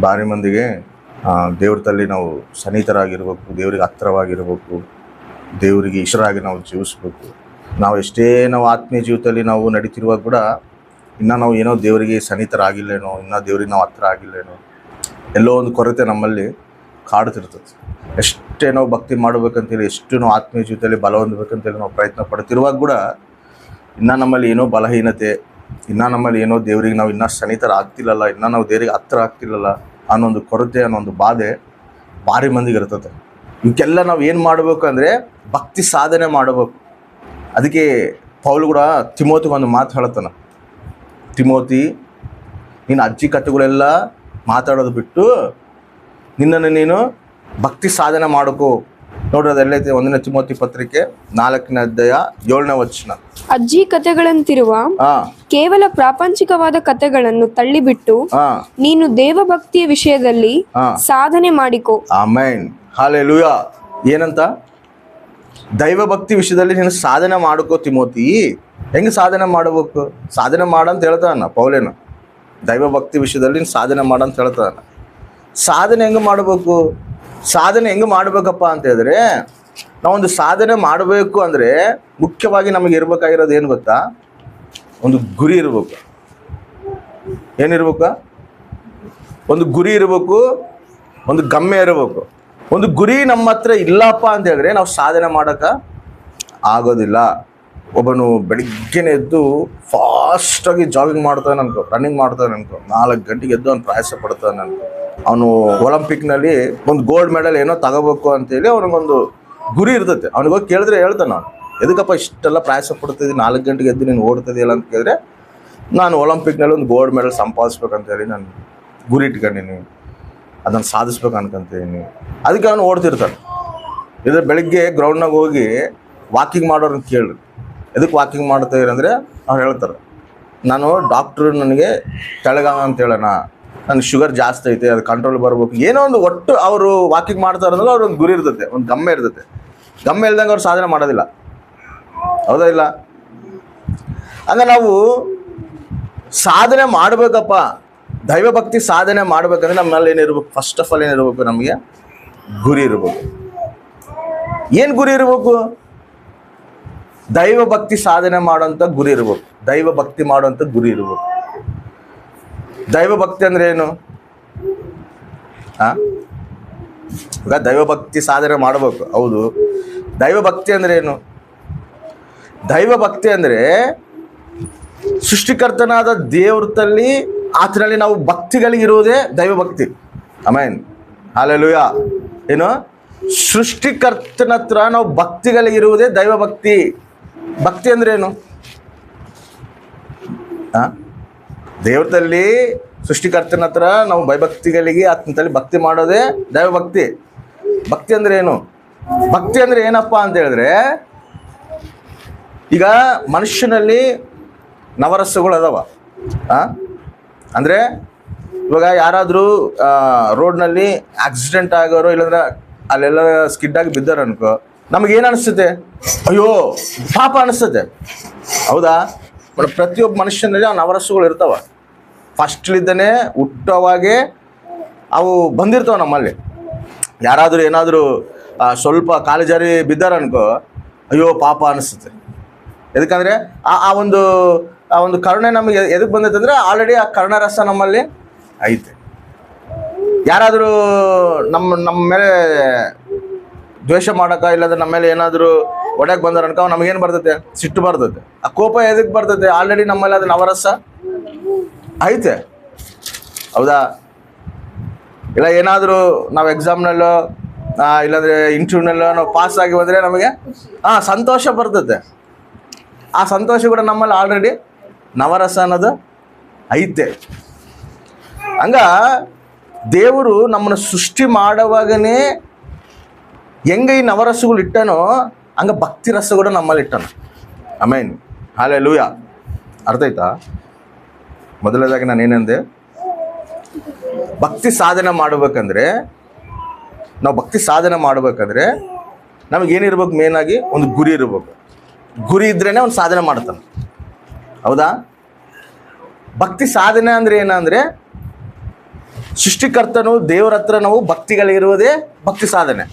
ಭಾರಿ ಮಂದಿಗೆ ದೇವ್ರ ತಲ್ಲಿ ನಾವು ಸನ್ನಿಹಿತರಾಗಿರ್ಬೇಕು, ದೇವರಿಗೆ ಹತ್ತಿರವಾಗಿರ್ಬೇಕು, ದೇವರಿಗೆ ಇಷ್ಟರಾಗಿ ನಾವು ಜೀವಿಸ್ಬೇಕು. ನಾವು ಎಷ್ಟೇ ನಾವು ಆತ್ಮೀಯ ಜೀವಿತದಲ್ಲಿ ನಾವು ನಡೀತಿರುವಾಗ ಕೂಡ ಇನ್ನೂ ನಾವು ಏನೋ ದೇವರಿಗೆ ಸನ್ನಿಹಿತರಾಗಿಲ್ಲೇನೋ, ಇನ್ನೂ ದೇವ್ರಿಗೆ ನಾವು ಹತ್ತಿರ ಆಗಿಲ್ಲೇನೋ, ಎಲ್ಲೋ ಒಂದು ಕೊರತೆ ನಮ್ಮಲ್ಲಿ ಕಾಡುತ್ತಿರ್ತದೆ. ಎಷ್ಟೇ ನಾವು ಭಕ್ತಿ ಮಾಡಬೇಕಂತೇಳಿ, ಎಷ್ಟು ನಾವು ಆತ್ಮೀಯ ಜೀವಿತದಲ್ಲಿ ಬಲ ಹೊಂದಬೇಕಂತೇಳಿ ನಾವು ಪ್ರಯತ್ನ ಪಡ್ತಿರುವಾಗ ಕೂಡ ಇನ್ನೂ ನಮ್ಮಲ್ಲಿ ಏನೋ ಬಲಹೀನತೆ, ಇನ್ನೂ ನಮ್ಮಲ್ಲಿ ಏನೋ ದೇವರಿಗೆ ನಾವು ಇನ್ನೂ ಸನ್ನಿಹಿತರಾಗ್ತಿಲ್ಲಲ್ಲ, ಇನ್ನೂ ನಾವು ದೇವರಿಗೆ ಹತ್ತಿರ ಆಗ್ತಿಲ್ಲಲ್ಲ ಅನ್ನೋ ಒಂದು ಕೊರತೆ, ಅನ್ನೋ ಒಂದು ಬಾಧೆ ಭಾರಿ ಮಂದಿಗೆ ಇರ್ತದೆ. ಇವಕ್ಕೆಲ್ಲ ನಾವು ಏನು ಮಾಡಬೇಕು ಅಂದರೆ ಭಕ್ತಿ ಸಾಧನೆ ಮಾಡಬೇಕು. ಅದಕ್ಕೆ ಪೌಲ್ ಕೂಡ ತಿಮೋತಿಗೆ ಒಂದು ಮಾತು ಹೇಳ್ತಾನೆ, ತಿಮೋತಿ, ನೀನು ಅಜ್ಜಿ ಕಥೆಗಳೆಲ್ಲ ಮಾತಾಡೋದು ಬಿಟ್ಟು ನಿನ್ನನ್ನು ನೀನು ಭಕ್ತಿ ಸಾಧನೆ ಮಾಡಬೇಕು. ನೋಡ್ರಿ, ಅದೆಲ್ಲೈತೆ 1 ತಿಮೋತಿ ಪತ್ರಿಕೆ 4ನೇ ಅಧ್ಯಾಯ 7ನೇ ವಚನ. ಅಜ್ಜಿ ಕಥೆಗಳಂತಿರುವ ಕೇವಲ ಪ್ರಾಪಂಚಿಕವಾದ ಕಥೆಗಳನ್ನು ತಳ್ಳಿಬಿಟ್ಟು ನೀನು ದೇವಭಕ್ತಿಯ ವಿಷಯದಲ್ಲಿ ಸಾಧನೆ ಮಾಡಿಕೋ. Amen, hallelujah. ಏನಂತ? ದೈವಭಕ್ತಿ ವಿಷಯದಲ್ಲಿ ನೀನು ಸಾಧನೆ ಮಾಡ್ಕೋ ತಿಮೋತಿ. ಹೆಂಗೆ ಸಾಧನೆ ಮಾಡಬೇಕು? ಸಾಧನೆ ಮಾಡಂತ ಹೇಳ್ತಾನ ಪೌಲೇನು. ದೈವಭಕ್ತಿ ವಿಷಯದಲ್ಲಿ ನೀನು ಸಾಧನೆ ಮಾಡಂತ ಹೇಳ್ತಾನ. ಸಾಧನೆ ಹೆಂಗೆ ಮಾಡಬೇಕು? ಸಾಧನೆ ಹೆಂಗೆ ಮಾಡಬೇಕಪ್ಪ ಅಂತ ಹೇಳಿದ್ರೆ, ನಾವೊಂದು ಸಾಧನೆ ಮಾಡಬೇಕು ಅಂದರೆ ಮುಖ್ಯವಾಗಿ ನಮಗೆ ಇರಬೇಕಾಗಿರೋದು ಏನು ಗೊತ್ತಾ? ಒಂದು ಗುರಿ ಇರಬೇಕು. ಏನಿರ್ಬೇಕು? ಒಂದು ಗುರಿ ಇರಬೇಕು, ಒಂದು ಗಮ್ಯ ಇರಬೇಕು. ಒಂದು ಗುರಿ ನಮ್ಮ ಹತ್ರ ಇಲ್ಲಪ್ಪ ಅಂತ ಹೇಳಿದ್ರೆ ನಾವು ಸಾಧನೆ ಮಾಡೋಕ್ಕೆ ಆಗೋದಿಲ್ಲ. ಒಬ್ಬನು ಬೆಳಿಗ್ಗೆನೇ ಎದ್ದು ಫಾಸ್ಟಾಗಿ ಜಾಗಿಂಗ್ ಮಾಡ್ತಾನೆ ಅನ್ಕೋ, ರನ್ನಿಂಗ್ ಮಾಡ್ತಾನೆ ಅನ್ಕೋ, 4 ಗಂಟೆಗೆ ಎದ್ದು ಅವ್ನು ಪ್ರಯಾಸ ಪಡ್ತಾನೆ ಅನ್ಕೋ, ಅವನು ಒಲಿಂಪಿಕ್ನಲ್ಲಿ ಒಂದು ಗೋಲ್ಡ್ ಮೆಡಲ್ ಏನೋ ತಗೋಬೇಕು ಅಂತೇಳಿ ಅವ್ನಿಗೊಂದು ಗುರಿ ಇರ್ತೈತೆ. ಅವ್ನಿಗೋಗಿ ಕೇಳಿದ್ರೆ ಹೇಳ್ತಾನೆ, ನಾನು ಎದಕ್ಕಪ್ಪ ಇಷ್ಟೆಲ್ಲ ಪ್ರಯಾಸ ಪಡ್ತಿದ್ದೀನಿ, 4 ಗಂಟೆಗೆ ಎದ್ದು ನೀನು ಓಡ್ತಿದ್ದೀಯಲ್ಲ ಅಂತ ಕೇಳಿದ್ರೆ, ನಾನು ಒಲಿಂಪಿಕ್ನಲ್ಲಿ ಒಂದು ಗೋಲ್ಡ್ ಮೆಡಲ್ ಸಂಪಾದಿಸ್ಬೇಕಂತೇಳಿ ನಾನು ಗುರಿ ಇಟ್ಕೊಂಡಿನಿ, ಅದನ್ನು ಸಾಧಿಸ್ಬೇಕು ಅನ್ಕೊಂತೀನಿ. ಅದಕ್ಕೆ ಅವನು ಓಡ್ತಿರ್ತಾನೆ. ಇದ್ರೆ ಬೆಳಿಗ್ಗೆ ಗ್ರೌಂಡ್ನಾಗ ಹೋಗಿ ವಾಕಿಂಗ್ ಮಾಡೋರನ್ನ ಕೇಳಿ, ಎದಕ್ಕೆ ವಾಕಿಂಗ್ ಮಾಡ್ತಾಯಿರಿ ಅಂದರೆ ಅವ್ರು ಹೇಳ್ತಾರೆ, ನಾನು ಡಾಕ್ಟ್ರು ನನಗೆ ತೆಳಗಾಗ ಅಂತ ಹೇಳೋಣ, ನನಗೆ ಶುಗರ್ ಜಾಸ್ತಿ ಐತೆ, ಅದು ಕಂಟ್ರೋಲ್ ಬರ್ಬೇಕು, ಏನೋ ಒಂದು ಒಟ್ಟು ಅವರು ವಾಕಿಂಗ್ ಮಾಡ್ತಾರೆ ಅಂದ್ರೆ ಅವ್ರೊಂದು ಗುರಿ ಇರ್ತೈತೆ, ಒಂದು ಗಮ್ಯ ಇರ್ತೈತೆ. ಗಮ್ಯ ಇಲ್ದಂಗೆ ಅವ್ರು ಸಾಧನೆ ಮಾಡೋದಿಲ್ಲ. ಹೌದಾ ಇಲ್ಲ? ಹಂಗೆ ನಾವು ಸಾಧನೆ ಮಾಡಬೇಕಪ್ಪ, ದೈವಭಕ್ತಿ ಸಾಧನೆ ಮಾಡ್ಬೇಕಂದ್ರೆ ನಮ್ಮಲ್ಲಿ ಏನಿರ್ಬೇಕು? ಫಸ್ಟ್ ಆಫ್ ಆಲ್ ಏನಿರ್ಬೇಕು? ನಮಗೆ ಗುರಿ ಇರಬೇಕು. ಏನು ಗುರಿ ಇರಬೇಕು? ದೈವಭಕ್ತಿ ಸಾಧನೆ ಮಾಡೋಂಥ ಗುರಿ ಇರಬೇಕು. ದೈವಭಕ್ತಿ ಮಾಡೋಂಥ ಗುರಿ ಇರಬೇಕು. ದೈವಭಕ್ತಿ ಅಂದ್ರೆ ಏನು? ಈಗ ದೈವಭಕ್ತಿ ಸಾಧನೆ ಮಾಡಬೇಕು, ಹೌದು. ದೈವಭಕ್ತಿ ಅಂದ್ರೆ ಏನು? ದೈವಭಕ್ತಿ ಅಂದರೆ ಸೃಷ್ಟಿಕರ್ತನಾದ ದೇವ್ರಲ್ಲಿ ಆತನಲ್ಲಿ ನಾವು ಭಕ್ತಿಗಳಿಗಿರುವುದೇ ದೈವಭಕ್ತಿ. Amen, hallelujah. ಏನು? ಸೃಷ್ಟಿಕರ್ತನ ಹತ್ರ ನಾವು ಭಕ್ತಿಗಳಿಗಿರುವುದೇ ದೈವಭಕ್ತಿ. ಭಕ್ತಿ ಅಂದ್ರೆ ಏನು? ದೇವ್ರಲ್ಲಿ ಸೃಷ್ಟಿಕರ್ತನ ಹತ್ರ ನಾವು ಭಯಭಕ್ತಿಗಳಿಗೆ ಆತನಲ್ಲಿ ಭಕ್ತಿ ಮಾಡೋದೇ ದೈವಭಕ್ತಿ. ಭಕ್ತಿ ಅಂದ್ರೆ ಏನು? ಭಕ್ತಿ ಅಂದ್ರೆ ಏನಪ್ಪ ಅಂತ ಹೇಳಿದ್ರೆ, ಈಗ ಮನುಷ್ಯನಲ್ಲಿ ನವರಸಗಳು ಅದಾವ. ಅಂದರೆ ಇವಾಗ ಯಾರಾದರೂ ರೋಡ್ನಲ್ಲಿ ಆಕ್ಸಿಡೆಂಟ್ ಆಗೋರು, ಇಲ್ಲಾಂದ್ರೆ ಅಲ್ಲೆಲ್ಲ ಸ್ಕಿಡ್ ಆಗಿ ಬಿದ್ದಾರ ಅನ್ಕೋ, ನಮಗೇನು ಅನಿಸುತ್ತೆ? ಅಯ್ಯೋ ಪಾಪ ಅನಿಸ್ತದೆ, ಹೌದಾ? ಪ್ರತಿಯೊಬ್ಬ ಮನುಷ್ಯನಲ್ಲಿ ಆ ನವರಸಗಳು ಇರ್ತಾವ. ಫಸ್ಟ್ಲಿದ್ದಾನೆ ಹುಟ್ಟೋವಾಗೆ ಅವು ಬಂದಿರ್ತಾವೆ ನಮ್ಮಲ್ಲಿ. ಯಾರಾದರೂ ಏನಾದರೂ ಸ್ವಲ್ಪ ಕಾಲು ಜಾರಿ ಬಿದ್ದಾರ ಅನ್ಕೋ, ಅಯ್ಯೋ ಪಾಪ ಅನಿಸುತ್ತೆ. ಎದಕ್ಕಂದರೆ ಆ ಒಂದು ಕರುಣೆ ನಮಗೆ ಎದಕ್ಕೆ ಬಂದೈತೆ ಅಂದರೆ ಆಲ್ರೆಡಿ ಆ ಕರುಣರಸ ನಮ್ಮಲ್ಲಿ ಐತೆ. ಯಾರಾದರೂ ನಮ್ಮ ಮೇಲೆ ದ್ವೇಷ ಮಾಡೋಕೆ, ಇಲ್ಲಾಂದ್ರೆ ನಮ್ಮ ಮೇಲೆ ಏನಾದರೂ ಒಡೆಯಕ್ಕೆ ಬಂದಾರ ಅನ್ಕೋ, ನಮಗೇನು ಬರ್ತೈತೆ? ಸಿಟ್ಟು ಬರ್ತೈತೆ. ಆ ಕೋಪ ಎದಕ್ಕೆ ಬರ್ತೈತೆ? ಆಲ್ರೆಡಿ ನಮ್ಮಲ್ಲಿ ಅದು ನವರಸ ಐತೆ, ಹೌದಾ? ಇಲ್ಲ ಏನಾದರೂ ನಾವು ಎಕ್ಸಾಮ್ನಲ್ಲೋ ಇಲ್ಲಾಂದರೆ ಇಂಟರ್ವ್ಯೂನಲ್ಲೋ ನಾವು ಪಾಸ್ ಆಗಿ ಬಂದರೆ ನಮಗೆ ಸಂತೋಷ ಬರ್ತೈತೆ. ಆ ಸಂತೋಷ ಕೂಡ ನಮ್ಮಲ್ಲಿ ಆಲ್ರೆಡಿ ನವರಸ ಅನ್ನೋದು ಐತೆ. ಹಂಗ ದೇವರು ನಮ್ಮನ್ನು ಸೃಷ್ಟಿ ಮಾಡುವಾಗನೇ ಹೆಂಗೆ ಈ ನವರಸಗಳು ಇಟ್ಟನೋ ಹಂಗೆ ಭಕ್ತಿ ರಸ ಕೂಡ ನಮ್ಮಲ್ಲಿ ಇಟ್ಟನು. Amen, hallelujah. ಅರ್ಥ ಆಯ್ತಾ? ಮೊದಲನೇದಾಗಿ ನಾನು ಏನಂದೆ, ಭಕ್ತಿ ಸಾಧನೆ ಮಾಡಬೇಕಂದ್ರೆ, ನಾವು ಭಕ್ತಿ ಸಾಧನೆ ಮಾಡಬೇಕಂದ್ರೆ ನಮಗೇನಿರ್ಬೇಕು? ಮೇನಾಗಿ ಒಂದು ಗುರಿ ಇರಬೇಕು. ಗುರಿ ಇದ್ರೇ ಒಂದು ಸಾಧನೆ ಮಾಡ್ತಾನೆ, ಹೌದಾ? ಭಕ್ತಿ ಸಾಧನೆ ಅಂದರೆ ಏನಂದರೆ ಸೃಷ್ಟಿಕರ್ತನು ದೇವರ ಹತ್ರ ನಾವು ಭಕ್ತಿಗಳಿರುವುದೇ ಭಕ್ತಿ ಸಾಧನೆ.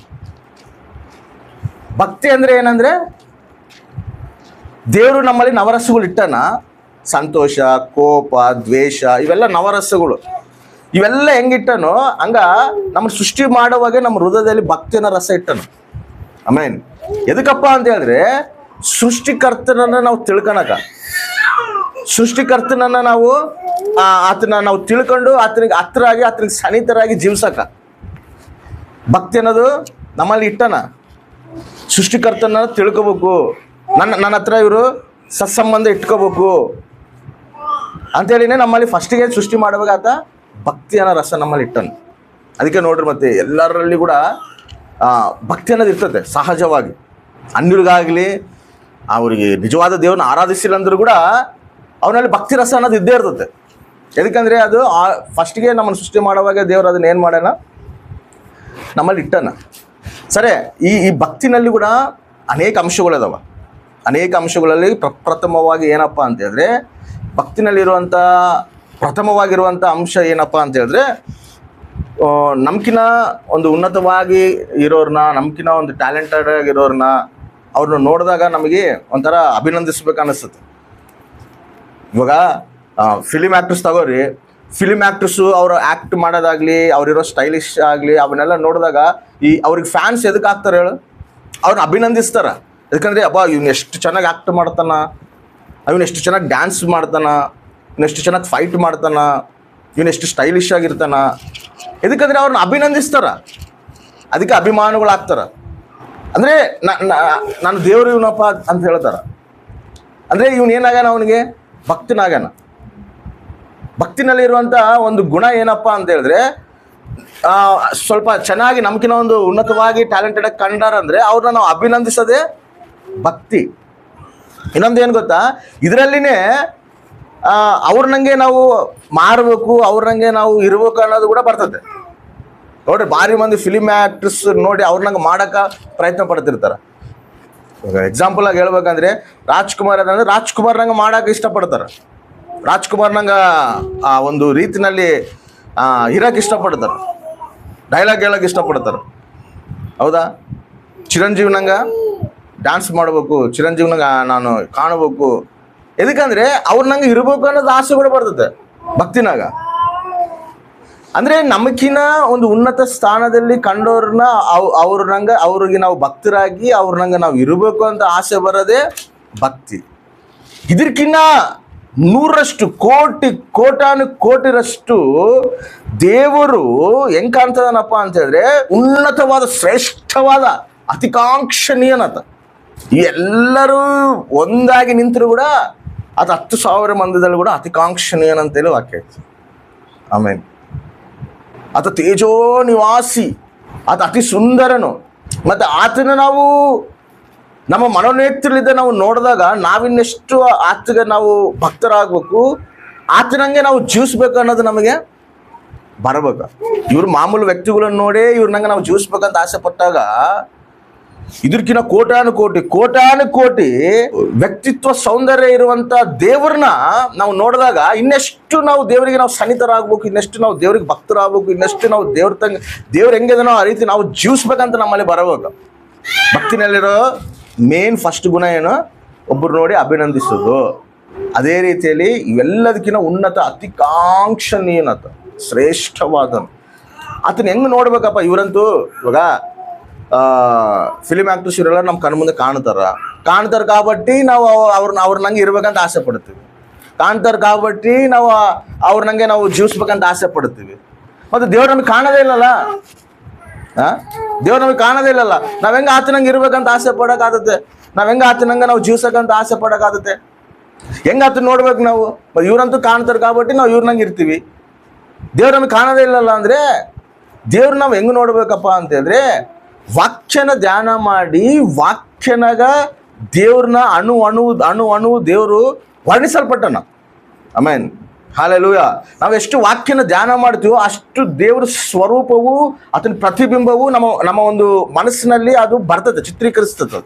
ಭಕ್ತಿ ಅಂದ್ರೆ ಏನಂದ್ರೆ ದೇವರು ನಮ್ಮಲ್ಲಿ ನವರಸಗಳು ಇಟ್ಟನ. ಸಂತೋಷ, ಕೋಪ, ದ್ವೇಷ ಇವೆಲ್ಲ ನವರಸಗಳು. ಇವೆಲ್ಲ ಹೆಂಗಿಟ್ಟನು ಹಂಗ ನಮ್ಮ ಸೃಷ್ಟಿ ಮಾಡುವಾಗೆ ನಮ್ಮ ಹೃದಯದಲ್ಲಿ ಭಕ್ತಿನ ರಸ ಇಟ್ಟನು. ಆಮೇನ್. ಎದಕ್ಕಪ್ಪ ಅಂತ ಹೇಳಿದ್ರೆ ಸೃಷ್ಟಿಕರ್ತನನ್ನ ನಾವು ತಿಳ್ಕೊಳಕ, ಸೃಷ್ಟಿಕರ್ತನನ್ನ ನಾವು ಆತನ ನಾವು ತಿಳ್ಕೊಂಡು ಆತನಿಗೆ ಹತ್ತಿರಾಗಿ ಆತನಿಗೆ ಸನಿತರಾಗಿ ಜೀವಿಸಕ ಭಕ್ತಿ ಅನ್ನೋದು ನಮ್ಮಲ್ಲಿ ಇಟ್ಟನ. ಸೃಷ್ಟಿಕರ್ತನ ತಿಳ್ಕೊಬೇಕು, ನನ್ನ ಹತ್ರ ಇವರು ಸತ್ಸಂಬಂಧ ಇಟ್ಕೋಬೇಕು ಅಂತೇಳಿನೇ ನಮ್ಮಲ್ಲಿ ಫಸ್ಟಿಗೆ ಸೃಷ್ಟಿ ಮಾಡುವಾಗ ಆತ ಭಕ್ತಿ ಅನ್ನೋ ರಸ ನಮ್ಮಲ್ಲಿ ಇಟ್ಟನು. ಅದಕ್ಕೆ ನೋಡ್ರಿ ಮತ್ತೆ ಎಲ್ಲರಲ್ಲಿ ಕೂಡ ಭಕ್ತಿ ಅನ್ನೋದು ಇರ್ತದೆ ಸಹಜವಾಗಿ. ಅನ್ಯರಿಗಾಗಲಿ ಅವರಿಗೆ ನಿಜವಾದ ದೇವ್ರನ್ನ ಆರಾಧಿಸಿಲ್ಲ ಅಂದ್ರೂ ಕೂಡ ಅವನಲ್ಲಿ ಭಕ್ತಿ ರಸ ಅನ್ನೋದು ಇದ್ದೇ ಇರ್ತದೆ. ಎದಕ್ಕಂದ್ರೆ ಅದು ಫಸ್ಟಿಗೆ ನಮ್ಮನ್ನು ಸೃಷ್ಟಿ ಮಾಡುವಾಗ ದೇವರು ಅದನ್ನ ಏನು ಮಾಡೋಣ ನಮ್ಮಲ್ಲಿ ಇಟ್ಟನ. ಸರಿ, ಈ ಭಕ್ತಿನಲ್ಲಿ ಕೂಡ ಅನೇಕ ಅಂಶಗಳಿದಾವ. ಅನೇಕ ಅಂಶಗಳಲ್ಲಿ ಪ್ರಥಮವಾಗಿ ಏನಪ್ಪ ಅಂತ ಹೇಳಿದ್ರೆ ಭಕ್ತಿನಲ್ಲಿರುವಂಥ ಪ್ರಥಮವಾಗಿರುವಂಥ ಅಂಶ ಏನಪ್ಪ ಅಂತ ಹೇಳಿದ್ರೆ ನಮ್ಕಿನ ಒಂದು ಉನ್ನತವಾಗಿ ಇರೋರನ್ನ, ನಮ್ಕಿನ ಒಂದು ಟ್ಯಾಲೆಂಟೆಡ್ ಆಗಿರೋರನ್ನ ಅವ್ರನ್ನ ನೋಡಿದಾಗ ನಮಗೆ ಒಂಥರ ಅಭಿನಂದಿಸ್ಬೇಕು ಅನ್ನಿಸುತ್ತೆ. ಇವಾಗ ಫಿಲಿಮ್ ಆ್ಯಕ್ಟರ್ಸ್ ತಗೋರಿ, ಫಿಲಿಮ್ ಆ್ಯಕ್ಟರ್ಸು ಅವರು ಆ್ಯಕ್ಟ್ ಮಾಡೋದಾಗಲಿ, ಅವರಿರೋ ಸ್ಟೈಲಿಶ್ ಆಗಲಿ ಅವನ್ನೆಲ್ಲ ನೋಡಿದಾಗ ಅವ್ರಿಗೆ ಫ್ಯಾನ್ಸ್ ಎದಕ್ಕೆ ಆಗ್ತಾರೆ ಹೇಳು? ಅವ್ರನ್ನ ಅಭಿನಂದಿಸ್ತಾರ. ಯಾಕಂದರೆ ಅಬ್ಬಾ ಇವ್ನು ಎಷ್ಟು ಚೆನ್ನಾಗಿ ಆ್ಯಕ್ಟ್ ಮಾಡ್ತಾನ, ಇವನು ಎಷ್ಟು ಚೆನ್ನಾಗಿ ಡ್ಯಾನ್ಸ್ ಮಾಡ್ತಾನ, ಇವನೆಷ್ಟು ಚೆನ್ನಾಗಿ ಫೈಟ್ ಮಾಡ್ತಾನ, ಇವನೆಷ್ಟು ಸ್ಟೈಲಿಶ್ ಆಗಿರ್ತಾನ. ಎದಕ್ಕಂದ್ರೆ ಅವ್ರನ್ನ ಅಭಿನಂದಿಸ್ತಾರ, ಅದಕ್ಕೆ ಅಭಿಮಾನಿಗಳಾಗ್ತಾರ. ಅಂದರೆ ನಾನು ದೇವರು ಇವನಪ್ಪ ಅಂತ ಹೇಳ್ತಾರ. ಅಂದರೆ ಇವನು ಏನಾಗಾನ ಅವನಿಗೆ ಭಕ್ತನಾಗಾನ. ಭಕ್ತಿನಲ್ಲಿರುವಂಥ ಒಂದು ಗುಣ ಏನಪ್ಪ ಅಂತ ಹೇಳಿದ್ರೆ ಸ್ವಲ್ಪ ಚೆನ್ನಾಗಿ ನಮ್ಕಿನ ಒಂದು ಉನ್ನತವಾಗಿ ಟ್ಯಾಲೆಂಟೆಡ್ ಆಗಿ ಕಂಡಾರಂದ್ರೆ ಅವ್ರನ್ನ ನಾವು ಅಭಿನಂದಿಸೋದೇ ಭಕ್ತಿ. ಇನ್ನೊಂದು ಏನು ಗೊತ್ತಾ, ಇದರಲ್ಲಿನೇ ಅವ್ರನ್ನಂಗೆ ನಾವು ಮಾರಬೇಕು, ಅವ್ರನ್ನಂಗೆ ನಾವು ಇರಬೇಕು ಅನ್ನೋದು ಕೂಡ ಬರ್ತದೆ. ನೋಡ್ರಿ, ಭಾರಿ ಮಂದಿ ಫಿಲಿಮ್ ಆ್ಯಕ್ಟ್ರಸ್ ನೋಡಿ ಅವ್ರನ್ನಂಗೆ ಮಾಡೋಕೆ ಪ್ರಯತ್ನ ಪಡ್ತಿರ್ತಾರೆ. ಎಕ್ಸಾಂಪಲ್ ಆಗಿ ಹೇಳ್ಬೇಕಂದ್ರೆ ರಾಜ್ಕುಮಾರ್ ಅದಂದ್ರೆ ರಾಜ್ಕುಮಾರ್ನಂಗೆ ಮಾಡೋಕೆ ಇಷ್ಟಪಡ್ತಾರೆ. ರಾಜ್ಕುಮಾರ್ನಂಗೆ ಆ ಒಂದು ರೀತಿನಲ್ಲಿ ಇರೋಕೆ ಇಷ್ಟಪಡ್ತಾರೆ, ಡೈಲಾಗ್ ಹೇಳೋಕೆ ಇಷ್ಟಪಡ್ತಾರೆ. ಹೌದಾ? ಚಿರಂಜೀವಿನಂಗೆ ಡ್ಯಾನ್ಸ್ ಮಾಡಬೇಕು, ಚಿರಂಜೀವಿನಂಗೆ ನಾನು ಕಾಣಬೇಕು. ಎದಕ್ಕಂದ್ರೆ ಅವ್ರನ್ನಂಗೆ ಇರಬೇಕು ಅನ್ನೋದು ಆಸೆ ಕೂಡ ಬರ್ತದೆ ಭಕ್ತಿನಾಗ. ಅಂದರೆ ನಮಗಿನ ಒಂದು ಉನ್ನತ ಸ್ಥಾನದಲ್ಲಿ ಕಂಡವ್ರನ್ನ ಅವ್ರಿಗೆ ನಾವು ಭಕ್ತರಾಗಿ ಅವ್ರನ್ನಂಗೆ ನಾವು ಇರಬೇಕು ಅಂತ ಆಸೆ ಬರೋದೇ ಭಕ್ತಿ. ಇದಕ್ಕಿನ್ನ 100ರಷ್ಟು ಕೋಟಾನು ಕೋಟಿರಷ್ಟು ದೇವರು ಹೆಂಗೆ ಕಾಣ್ತದನಪ್ಪ ಅಂತ ಹೇಳಿದ್ರೆ ಉನ್ನತವಾದ ಶ್ರೇಷ್ಠವಾದ ಅತಿಕಾಂಕ್ಷಣೀಯನತ. ಎಲ್ಲರೂ ಒಂದಾಗಿ ನಿಂತರೂ ಕೂಡ ಅದು 10,000 ಮಂದಿದಲ್ಲಿ ಕೂಡ ಅತಿಕಾಂಕ್ಷಣೀಯನಂತೇಳಿ ವಾಕ್ಯ ಐತಿ. ಆಮೇಲೆ ಆತ ತೇಜೋ ನಿವಾಸಿ, ಆತ ಅತಿ ಸುಂದರನು. ಮತ್ತು ಆತನ ನಾವು ನಮ್ಮ ಮನೋನೇತ್ರಲಿದ್ದ ನಾವು ನೋಡಿದಾಗ ನಾವಿನ್ನೆಷ್ಟು ಆತಗೆ ನಾವು ಭಕ್ತರಾಗಬೇಕು, ಆತನಂಗೆ ನಾವು ಜೀವಿಸ್ಬೇಕು ಅನ್ನೋದು ನಮಗೆ ಬರಬೇಕು. ಇವ್ರು ಮಾಮೂಲು ವ್ಯಕ್ತಿಗಳನ್ನು ನೋಡಿ ಇವ್ರನ್ನಂಗೆ ನಾವು ಜೀವಿಸ್ಬೇಕಂತ ಆಸೆ ಪಟ್ಟಾಗ ಇದಕ್ಕಿಂತ ಕೋಟಾನು ಕೋಟಿ ವ್ಯಕ್ತಿತ್ವ ಸೌಂದರ್ಯ ಇರುವಂತ ದೇವ್ರನ್ನ ನಾವು ನೋಡಿದಾಗ ಇನ್ನೆಷ್ಟು ನಾವು ದೇವರಿಗೆ ನಾವು ಸನ್ನಿಹಿತರಾಗಬೇಕು, ಇನ್ನೆಷ್ಟು ನಾವು ದೇವ್ರಿಗೆ ಭಕ್ತರಾಗಬೇಕು, ಇನ್ನೆಷ್ಟು ನಾವು ದೇವ್ರ ಹೆಂಗಿದನೋ ಆ ರೀತಿ ನಾವು ಜೀವಿಸ್ಬೇಕಂತ ನಮ್ಮಲ್ಲಿ ಬರಬೇಕು. ಭಕ್ತಿನಲ್ಲಿರೋ ಮೇನ್ ಫಸ್ಟ್ ಗುಣ ಏನು? ಒಬ್ಬರು ನೋಡಿ ಅಭಿನಂದಿಸೋದು. ಅದೇ ರೀತಿಯಲ್ಲಿ ಇವೆಲ್ಲದಕ್ಕಿಂತ ಉನ್ನತ ಅತಿಕಾಂಕ್ಷಣೀಯನತ ಶ್ರೇಷ್ಠವಾದ ಆತನ ಹೆಂಗೆ ನೋಡ್ಬೇಕಪ್ಪ. ಇವರಂತೂ ಇವಾಗ ಫಿಲಿಮ್ ಆ್ಯಕ್ಟರ್ಸ್ ಇವರೆಲ್ಲ ನಮ್ಮ ಕಣ್ಣು ಮುಂದೆ ಕಾಣ್ತಾರೆ కాబట్టి ನಾವು ಅವ್ರನ್ನಂಗೆ ಇರ್ಬೇಕಂತ ಆಸೆ ಪಡ್ತೀವಿ. ಕಾಣ್ತಾರೆ కాబట్టి ನಾವು ಅವ್ರನ್ನಂಗೆ ನಾವು ಜೀವಿಸ್ಬೇಕಂತ ಆಸೆ ಪಡ್ತೀವಿ. ಮತ್ತು ದೇವ್ರು ನಮಗೆ ಕಾಣೋದೇ ಇಲ್ಲಲ್ಲ, ದೇವ್ರು ನಮಗೆ ಕಾಣೋದೇ ಇಲ್ಲಲ್ಲ. ನಾವು ಹೆಂಗೆ ಆತನಂಗೆ ಇರ್ಬೇಕಂತ ಆಸೆ ಪಡೋಕ್ಕಾಗುತ್ತೆ? ನಾವು ಹೆಂಗೆ ಆತನಂಗೆ ನಾವು ಜೀವಿಸಕ್ಕಂತ ಆಸೆ ಪಡೋಕ್ಕಾಗುತ್ತೆ? ಹೆಂಗೆ ಆತನ ನೋಡ್ಬೇಕು ನಾವು? ಇವ್ರಂತೂ ಕಾಣ್ತಾರೆ కాబట్టి ನಾವು ಇವ್ರನ್ನಂಗೆ ಇರ್ತೀವಿ. ದೇವ್ರು ನಮಗೆ ಕಾಣೋದೇ ಇಲ್ಲಲ್ಲ ಅಂದರೆ ದೇವ್ರು ನಾವು ಹೆಂಗೆ ನೋಡ್ಬೇಕಪ್ಪ ಅಂತ ಹೇಳಿದ್ರೆ ವಾಕ್ಯನ ಧ್ಯಾನ ಮಾಡಿ ವಾಕ್ಯನಾಗ ದೇವ್ರನ್ನ ಅಣು ದೇವರು ವರ್ಣಿಸಲ್ಪಟ್ಟನ. ಆಮೇನ್, ಹಲ್ಲೆಲೂಯಾ. ನಾವು ಎಷ್ಟು ವಾಕ್ಯನ ಧ್ಯಾನ ಮಾಡ್ತೀವೋ ಅಷ್ಟು ದೇವ್ರ ಸ್ವರೂಪವು ಆತನ ಪ್ರತಿಬಿಂಬವು ನಮ್ಮ ಒಂದು ಮನಸ್ಸಿನಲ್ಲಿ ಅದು ಬರ್ತದೆ, ಚಿತ್ರೀಕರಿಸ್ತದೆ.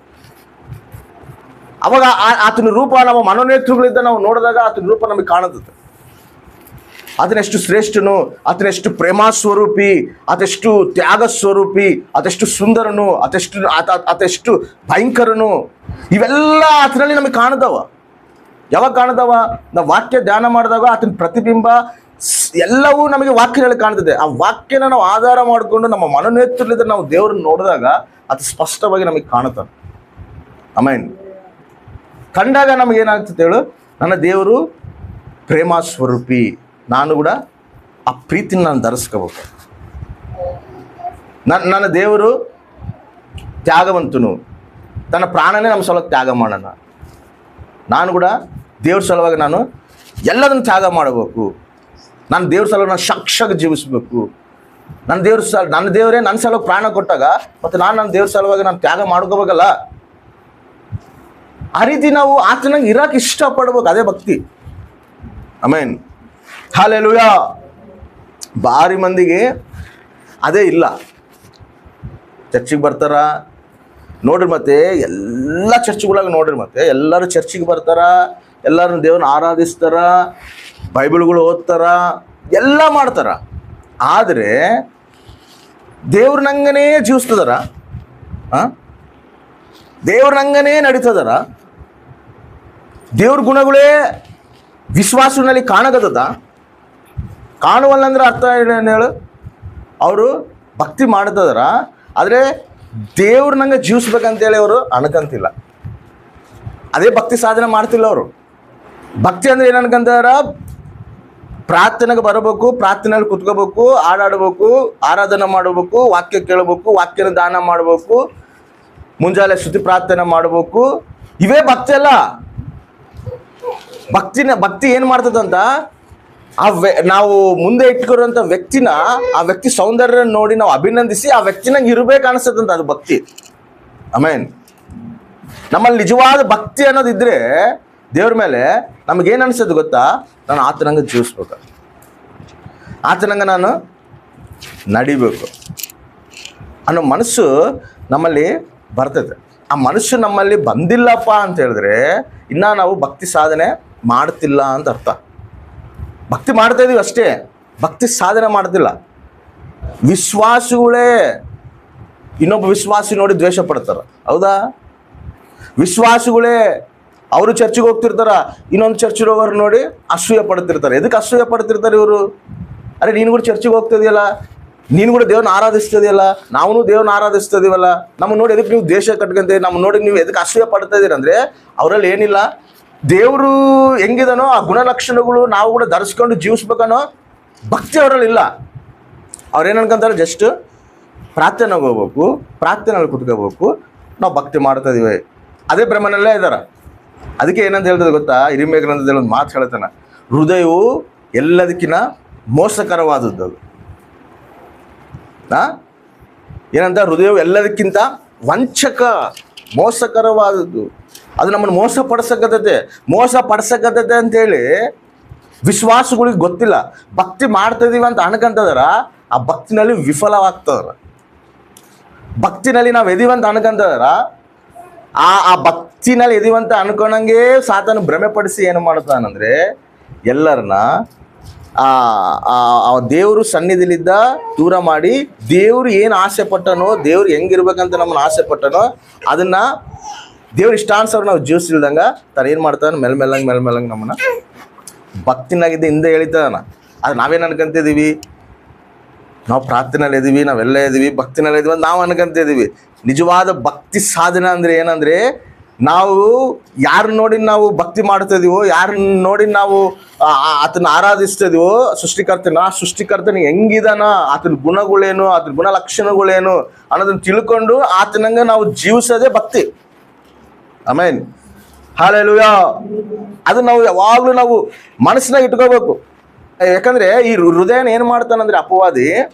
ಅವಾಗ ಆತನ ರೂಪ ನಮ್ಮ ಮನೋನೇತ್ರಗಳಿಂದ ನಾವು ನೋಡಿದಾಗ ಆತನ ರೂಪ ನಮಗೆ ಕಾಣುತ್ತದೆ. ಆತನೆಷ್ಟು ಶ್ರೇಷ್ಠನು, ಆತನೆಷ್ಟು ಪ್ರೇಮ ಸ್ವರೂಪಿ, ಆತೆಷ್ಟು ತ್ಯಾಗ ಸ್ವರೂಪಿ, ಆತೆಷ್ಟು ಸುಂದರನು, ಆತೆಷ್ಟು ಭಯಂಕರನು, ಇವೆಲ್ಲ ಆತನಲ್ಲಿ ನಮಗೆ ಕಾಣ್ದವ. ಯಾವಾಗ ಕಾಣ್ದವ? ನಾವು ವಾಕ್ಯ ಧ್ಯಾನ ಮಾಡಿದಾಗ ಆತನ ಪ್ರತಿಬಿಂಬ ಎಲ್ಲವೂ ನಮಗೆ ವಾಕ್ಯದಲ್ಲಿ ಕಾಣ್ತದೆ. ಆ ವಾಕ್ಯನ ನಾವು ಆಧಾರ ಮಾಡಿಕೊಂಡು ನಮ್ಮ ಮನೋನೇತ್ರದಿಂದ ನಾವು ದೇವ್ರನ್ನ ನೋಡಿದಾಗ ಅದು ಸ್ಪಷ್ಟವಾಗಿ ನಮಗೆ ಕಾಣುತ್ತಾನೆ. ಆಮೇನ್. ಕಂಡಾಗ ನಮಗೇನಾಗ್ತದೆ ಹೇಳು, ನನ್ನ ದೇವರು ಪ್ರೇಮ ಸ್ವರೂಪಿ, ನಾನು ಕೂಡ ಆ ಪ್ರೀತಿನ ನಾನು ಧರಿಸ್ಕೋಬೇಕು. ನನ್ನ ದೇವರು ತ್ಯಾಗವಂತನು, ತನ್ನ ಪ್ರಾಣನೇ ನಮ್ಮ ಸಲುವಾಗಿ ತ್ಯಾಗ ಮಾಡೋಣ. ನಾನು ಕೂಡ ದೇವ್ರ ಸಲುವಾಗಿ ನಾನು ಎಲ್ಲದನ್ನು ತ್ಯಾಗ ಮಾಡಬೇಕು. ನಾನು ದೇವ್ರ ಸಲುವಾಗಿ ನಾನು ಸಾಕ್ಷಾಗಿ ಜೀವಿಸಬೇಕು. ನನ್ನ ದೇವರೇ ನನ್ನ ಸಲುವಾಗಿ ಪ್ರಾಣ ಕೊಟ್ಟಾಗ ಮತ್ತು ನನ್ನ ದೇವ್ರ ಸಲುವಾಗಿ ನಾನು ತ್ಯಾಗ ಮಾಡ್ಕೋಬೇಕಲ್ಲ. ಆ ರೀತಿ ನಾವು ಆತನಾಗ ಇರಕ್ಕೆ ಇಷ್ಟಪಡ್ಬೇಕು. ಅದೇ ಭಕ್ತಿ. ಆಮೇನ್. ಹಲ್ಲೆಲೂಯಾ. ಭಾರಿ ಮಂದಿಗೆ ಅದೇ ಇಲ್ಲ. ಚರ್ಚಿಗೆ ಬರ್ತಾರ ನೋಡ್ರಿ, ಮತ್ತೆ ಎಲ್ಲ ಚರ್ಚ್ಗಳಾಗ ನೋಡ್ರಿ, ಮತ್ತೆ ಎಲ್ಲರೂ ಚರ್ಚಿಗೆ ಬರ್ತಾರ, ಎಲ್ಲರೂ ದೇವ್ರನ್ನ ಆರಾಧಿಸ್ತಾರ, ಬೈಬಲ್ಗಳು ಓದ್ತಾರ, ಎಲ್ಲ ಮಾಡ್ತಾರ. ಆದರೆ ದೇವ್ರನಂಗನೇ ಜೀವಿಸ್ತದಾರ, ದೇವ್ರನಂಗನೇ ನಡೀತದಾರ, ದೇವ್ರ ಗುಣಗಳೇ ವಿಶ್ವಾಸನಲ್ಲಿ ಕಾಣಗತ್ತದ. ಕಾಣುವಲ್ಲ ಅಂದ್ರೆ ಅರ್ಥ ಏನು ಹೇಳು? ಅವರು ಭಕ್ತಿ ಮಾಡ್ತದಾರ, ಆದರೆ ದೇವ್ರನಂಗೆ ಜೀವಿಸ್ಬೇಕಂತೇಳಿ ಅವರು ಅನ್ಕಂತಿಲ್ಲ. ಅದೇ ಭಕ್ತಿ ಸಾಧನೆ ಮಾಡ್ತಿಲ್ಲ ಅವರು. ಭಕ್ತಿ ಅಂದ್ರೆ ಏನು ಅನ್ಕಂತಾರ? ಪ್ರಾರ್ಥನೆಗೆ ಬರಬೇಕು, ಪ್ರಾರ್ಥನೆಯಲ್ಲಿ ಕುತ್ಕೋಬೇಕು, ಹಾಡಾಡ್ಬೇಕು, ಆರಾಧನೆ ಮಾಡಬೇಕು, ವಾಕ್ಯ ಕೇಳಬೇಕು, ವಾಕ್ಯನ ದಾನ ಮಾಡಬೇಕು, ಮುಂಜಾನೆ ಸ್ತುತಿ ಪ್ರಾರ್ಥನೆ ಮಾಡಬೇಕು. ಇವೇ ಭಕ್ತಿ ಅಲ್ಲ. ಭಕ್ತಿ ಏನು ಮಾಡ್ತದಂತ, ನಾವು ಮುಂದೆ ಇಟ್ಕೊರೋಂಥ ವ್ಯಕ್ತಿನ, ಆ ವ್ಯಕ್ತಿ ಸೌಂದರ್ಯ ನೋಡಿ ನಾವು ಅಭಿನಂದಿಸಿ ಆ ವ್ಯಕ್ತಿನಂಗೆ ಇರ್ಬೇಕು ಅನಿಸ್ತದಂತ, ಅದು ಭಕ್ತಿ. ಆಮೇನ್. ನಮ್ಮಲ್ಲಿ ನಿಜವಾದ ಭಕ್ತಿ ಅನ್ನೋದಿದ್ರೆ ದೇವ್ರ ಮೇಲೆ ನಮಗೇನು ಅನಿಸ್ತದೆ ಗೊತ್ತಾ? ನಾನು ಆತನಂಗೆ ಜೀವಿಸ್ಬೇಕು, ಆತನಂಗೆ ನಾನು ನಡಿಬೇಕು ಅನ್ನೋ ಮನಸ್ಸು ನಮ್ಮಲ್ಲಿ ಬರ್ತದೆ. ಆ ಮನಸ್ಸು ನಮ್ಮಲ್ಲಿ ಬಂದಿಲ್ಲಪ್ಪ ಅಂತ ಹೇಳಿದ್ರೆ ಇನ್ನೂ ನಾವು ಭಕ್ತಿ ಸಾಧನೆ ಮಾಡ್ತಿಲ್ಲ ಅಂತ ಅರ್ಥ. ಭಕ್ತಿ ಮಾಡ್ತಾ ಇದೀವಿ ಅಷ್ಟೇ, ಭಕ್ತಿ ಸಾಧನೆ ಮಾಡ್ತಿಲ್ಲ. ವಿಶ್ವಾಸಿಗಳೇ ಇನ್ನೊಬ್ಬ ವಿಶ್ವಾಸಿ ನೋಡಿ ದ್ವೇಷ ಪಡ್ತಾರ, ಹೌದಾ? ವಿಶ್ವಾಸಿಗಳೇ ಅವರು ಚರ್ಚಿಗೆ ಹೋಗ್ತಿರ್ತಾರ, ಇನ್ನೊಂದು ಚರ್ಚಿಗೆ ಹೋಗೋರು ನೋಡಿ ಅಸೂಯೆ ಪಡ್ತಿರ್ತಾರೆ. ಎದಕ್ಕೆ ಅಸೂಯೆ ಪಡ್ತಿರ್ತಾರೆ ಇವರು? ಅರೆ ನೀನು ಕೂಡ ಚರ್ಚಿಗೆ ಹೋಗ್ತಿದೆಯಲ್ಲ, ನೀನು ಕೂಡ ದೇವ್ರನ್ನ ಆರಾಧಿಸ್ತದೆಯಲ್ಲ, ನಾವು ದೇವ್ರನ್ನ ಆರಾಧಿಸ್ತದೀವಲ್ಲ, ನಮ್ಮನ್ನು ನೋಡಿ ಎದಕ್ಕೆ ನೀವು ದೇಶ ಕಟ್ಕೊಂತೀವಿ, ನಮ್ಮ ನೋಡಿ ನೀವು ಎದಕ್ಕೆ ಅಸೂಯೆ ಪಡ್ತಾ ಇದ್ದೀರ ಅಂದರೆ ಅವರಲ್ಲಿ ಏನಿಲ್ಲ, ದೇವರು ಹೆಂಗಿದನೋ ಆ ಗುಣಲಕ್ಷಣಗಳು ನಾವು ಕೂಡ ಧರಿಸ್ಕೊಂಡು ಜೀವಿಸ್ಬೇಕನ್ನೋ ಭಕ್ತಿ ಅವರಲ್ಲಿ ಇಲ್ಲ. ಅವ್ರೇನು ಅನ್ಕೊಂತಾರೆ, ಜಸ್ಟ್ ಪ್ರಾರ್ಥನೆಗೆ ಹೋಗ್ಬೇಕು, ಪ್ರಾರ್ಥನೆಯಲ್ಲಿ ಕುತ್ಕೋಬೇಕು, ನಾವು ಭಕ್ತಿ ಮಾಡ್ತಾ ಇದೀವಿ, ಅದೇ ಭ್ರಮನಲ್ಲೇ ಇದ್ದಾರೆ. ಅದಕ್ಕೆ ಏನಂತ ಹೇಳ್ತದೆ ಗೊತ್ತಾ? ಹಿರಿಮೆ ಗ್ರಂಥದಲ್ಲಿ ಒಂದು ಮಾತು ಹೇಳ್ತಾನೆ, ಹೃದಯವು ಎಲ್ಲದಕ್ಕಿಂತ ಮೋಸಕರವಾದದ್ದು. ಏನಂತ? ಹೃದಯವು ಎಲ್ಲದಕ್ಕಿಂತ ವಂಚಕ, ಮೋಸಕರವಾದದ್ದು. ಅದು ನಮ್ಮನ್ನು ಮೋಸ ಪಡಿಸಕತ್ತೈತೆ ಅಂತೇಳಿ ವಿಶ್ವಾಸಗಳಿಗೆ ಗೊತ್ತಿಲ್ಲ. ಭಕ್ತಿ ಮಾಡ್ತಾ ಇದೀವಿ ಅಂತ ಅನ್ಕಂತದಾರ, ಆ ಭಕ್ತಿನಲ್ಲಿ ವಿಫಲವಾಗ್ತದಾರ. ಭಕ್ತಿನಲ್ಲಿ ನಾವು ಎದೀವಂತ ಅನ್ಕಂತದಾರ, ಆ ಭಕ್ತಿನಲ್ಲಿ ಎದೀವಂತ ಅನ್ಕೊಂಡಂಗೆ ಸಾತನು ಭ್ರಮೆ ಪಡಿಸಿ ಏನು ಮಾಡ್ತಾನಂದ್ರೆ ಎಲ್ಲರನ್ನ ಆ ದೇವರು ಸನ್ನಿಧಿಲಿದ್ದ ದೂರ ಮಾಡಿ, ದೇವ್ರು ಏನು ಆಸೆ ಪಟ್ಟನೋ, ದೇವ್ರು ಹೆಂಗಿರ್ಬೇಕಂತ ನಮ್ಮನ್ನು ಆಸೆ ಪಟ್ಟನೋ ಅದನ್ನ ದೇವ್ರ ಇಷ್ಟಾನುಸಾರ ನಾವು ಜೀವಿಸಿಲ್ದಂಗ ತಾನು ಏನು ಮಾಡ್ತಾನೆ, ಮೆಲ್ಮೆಲ್ಲಂಗೆ ನಮ್ಮನ್ನ ಭಕ್ತಿನಾಗಿದ್ದ ಹಿಂದೆ ಎಳಿತಾನ. ಅದು ನಾವೇನು ಅನ್ಕೊಂತಿದ್ದೀವಿ? ನಾವು ಪ್ರಾರ್ಥನೆಯಲ್ಲಿ ಇದೀವಿ, ನಾವೆಲ್ಲ ಇದೀವಿ, ಭಕ್ತಿನಲ್ಲಿ ಇದೀವಿ ಅಂತ ನಾವು ಅನ್ಕೊಂತಿದ್ದೀವಿ. ನಿಜವಾದ ಭಕ್ತಿ ಸಾಧನೆ ಅಂದರೆ ಏನಂದರೆ, ನಾವು ಯಾರನ್ನ ನೋಡಿ ನಾವು ಭಕ್ತಿ ಮಾಡ್ತಾ ಇದೀವೋ, ಯಾರನ್ನ ನೋಡಿ ನಾವು ಆತನ ಆರಾಧಿಸ್ತಾ ಇದೀವೋ, ಸೃಷ್ಟಿಕರ್ತನಿಗೆ ಹೆಂಗಿದಾನ, ಆತನ ಗುಣಗಳೇನು, ಆತನ ಗುಣಲಕ್ಷಣಗಳೇನು ಅನ್ನೋದನ್ನ ತಿಳ್ಕೊಂಡು ಆತನಂಗೆ ನಾವು ಜೀವಿಸೋದೇ ಭಕ್ತಿ. ಆಮೇನ್. ಹಲ್ಲೆಲೂಯಾ. ಅದು ನಾವು ಯಾವಾಗಲೂ ನಾವು ಮನಸ್ಸಿನಾಗ ಇಟ್ಕೋಬೇಕು. ಯಾಕಂದ್ರೆ ಈ ಹೃದಯನ ಏನು ಮಾಡ್ತಾನಂದ್ರೆ ಅಪವಾದಿ,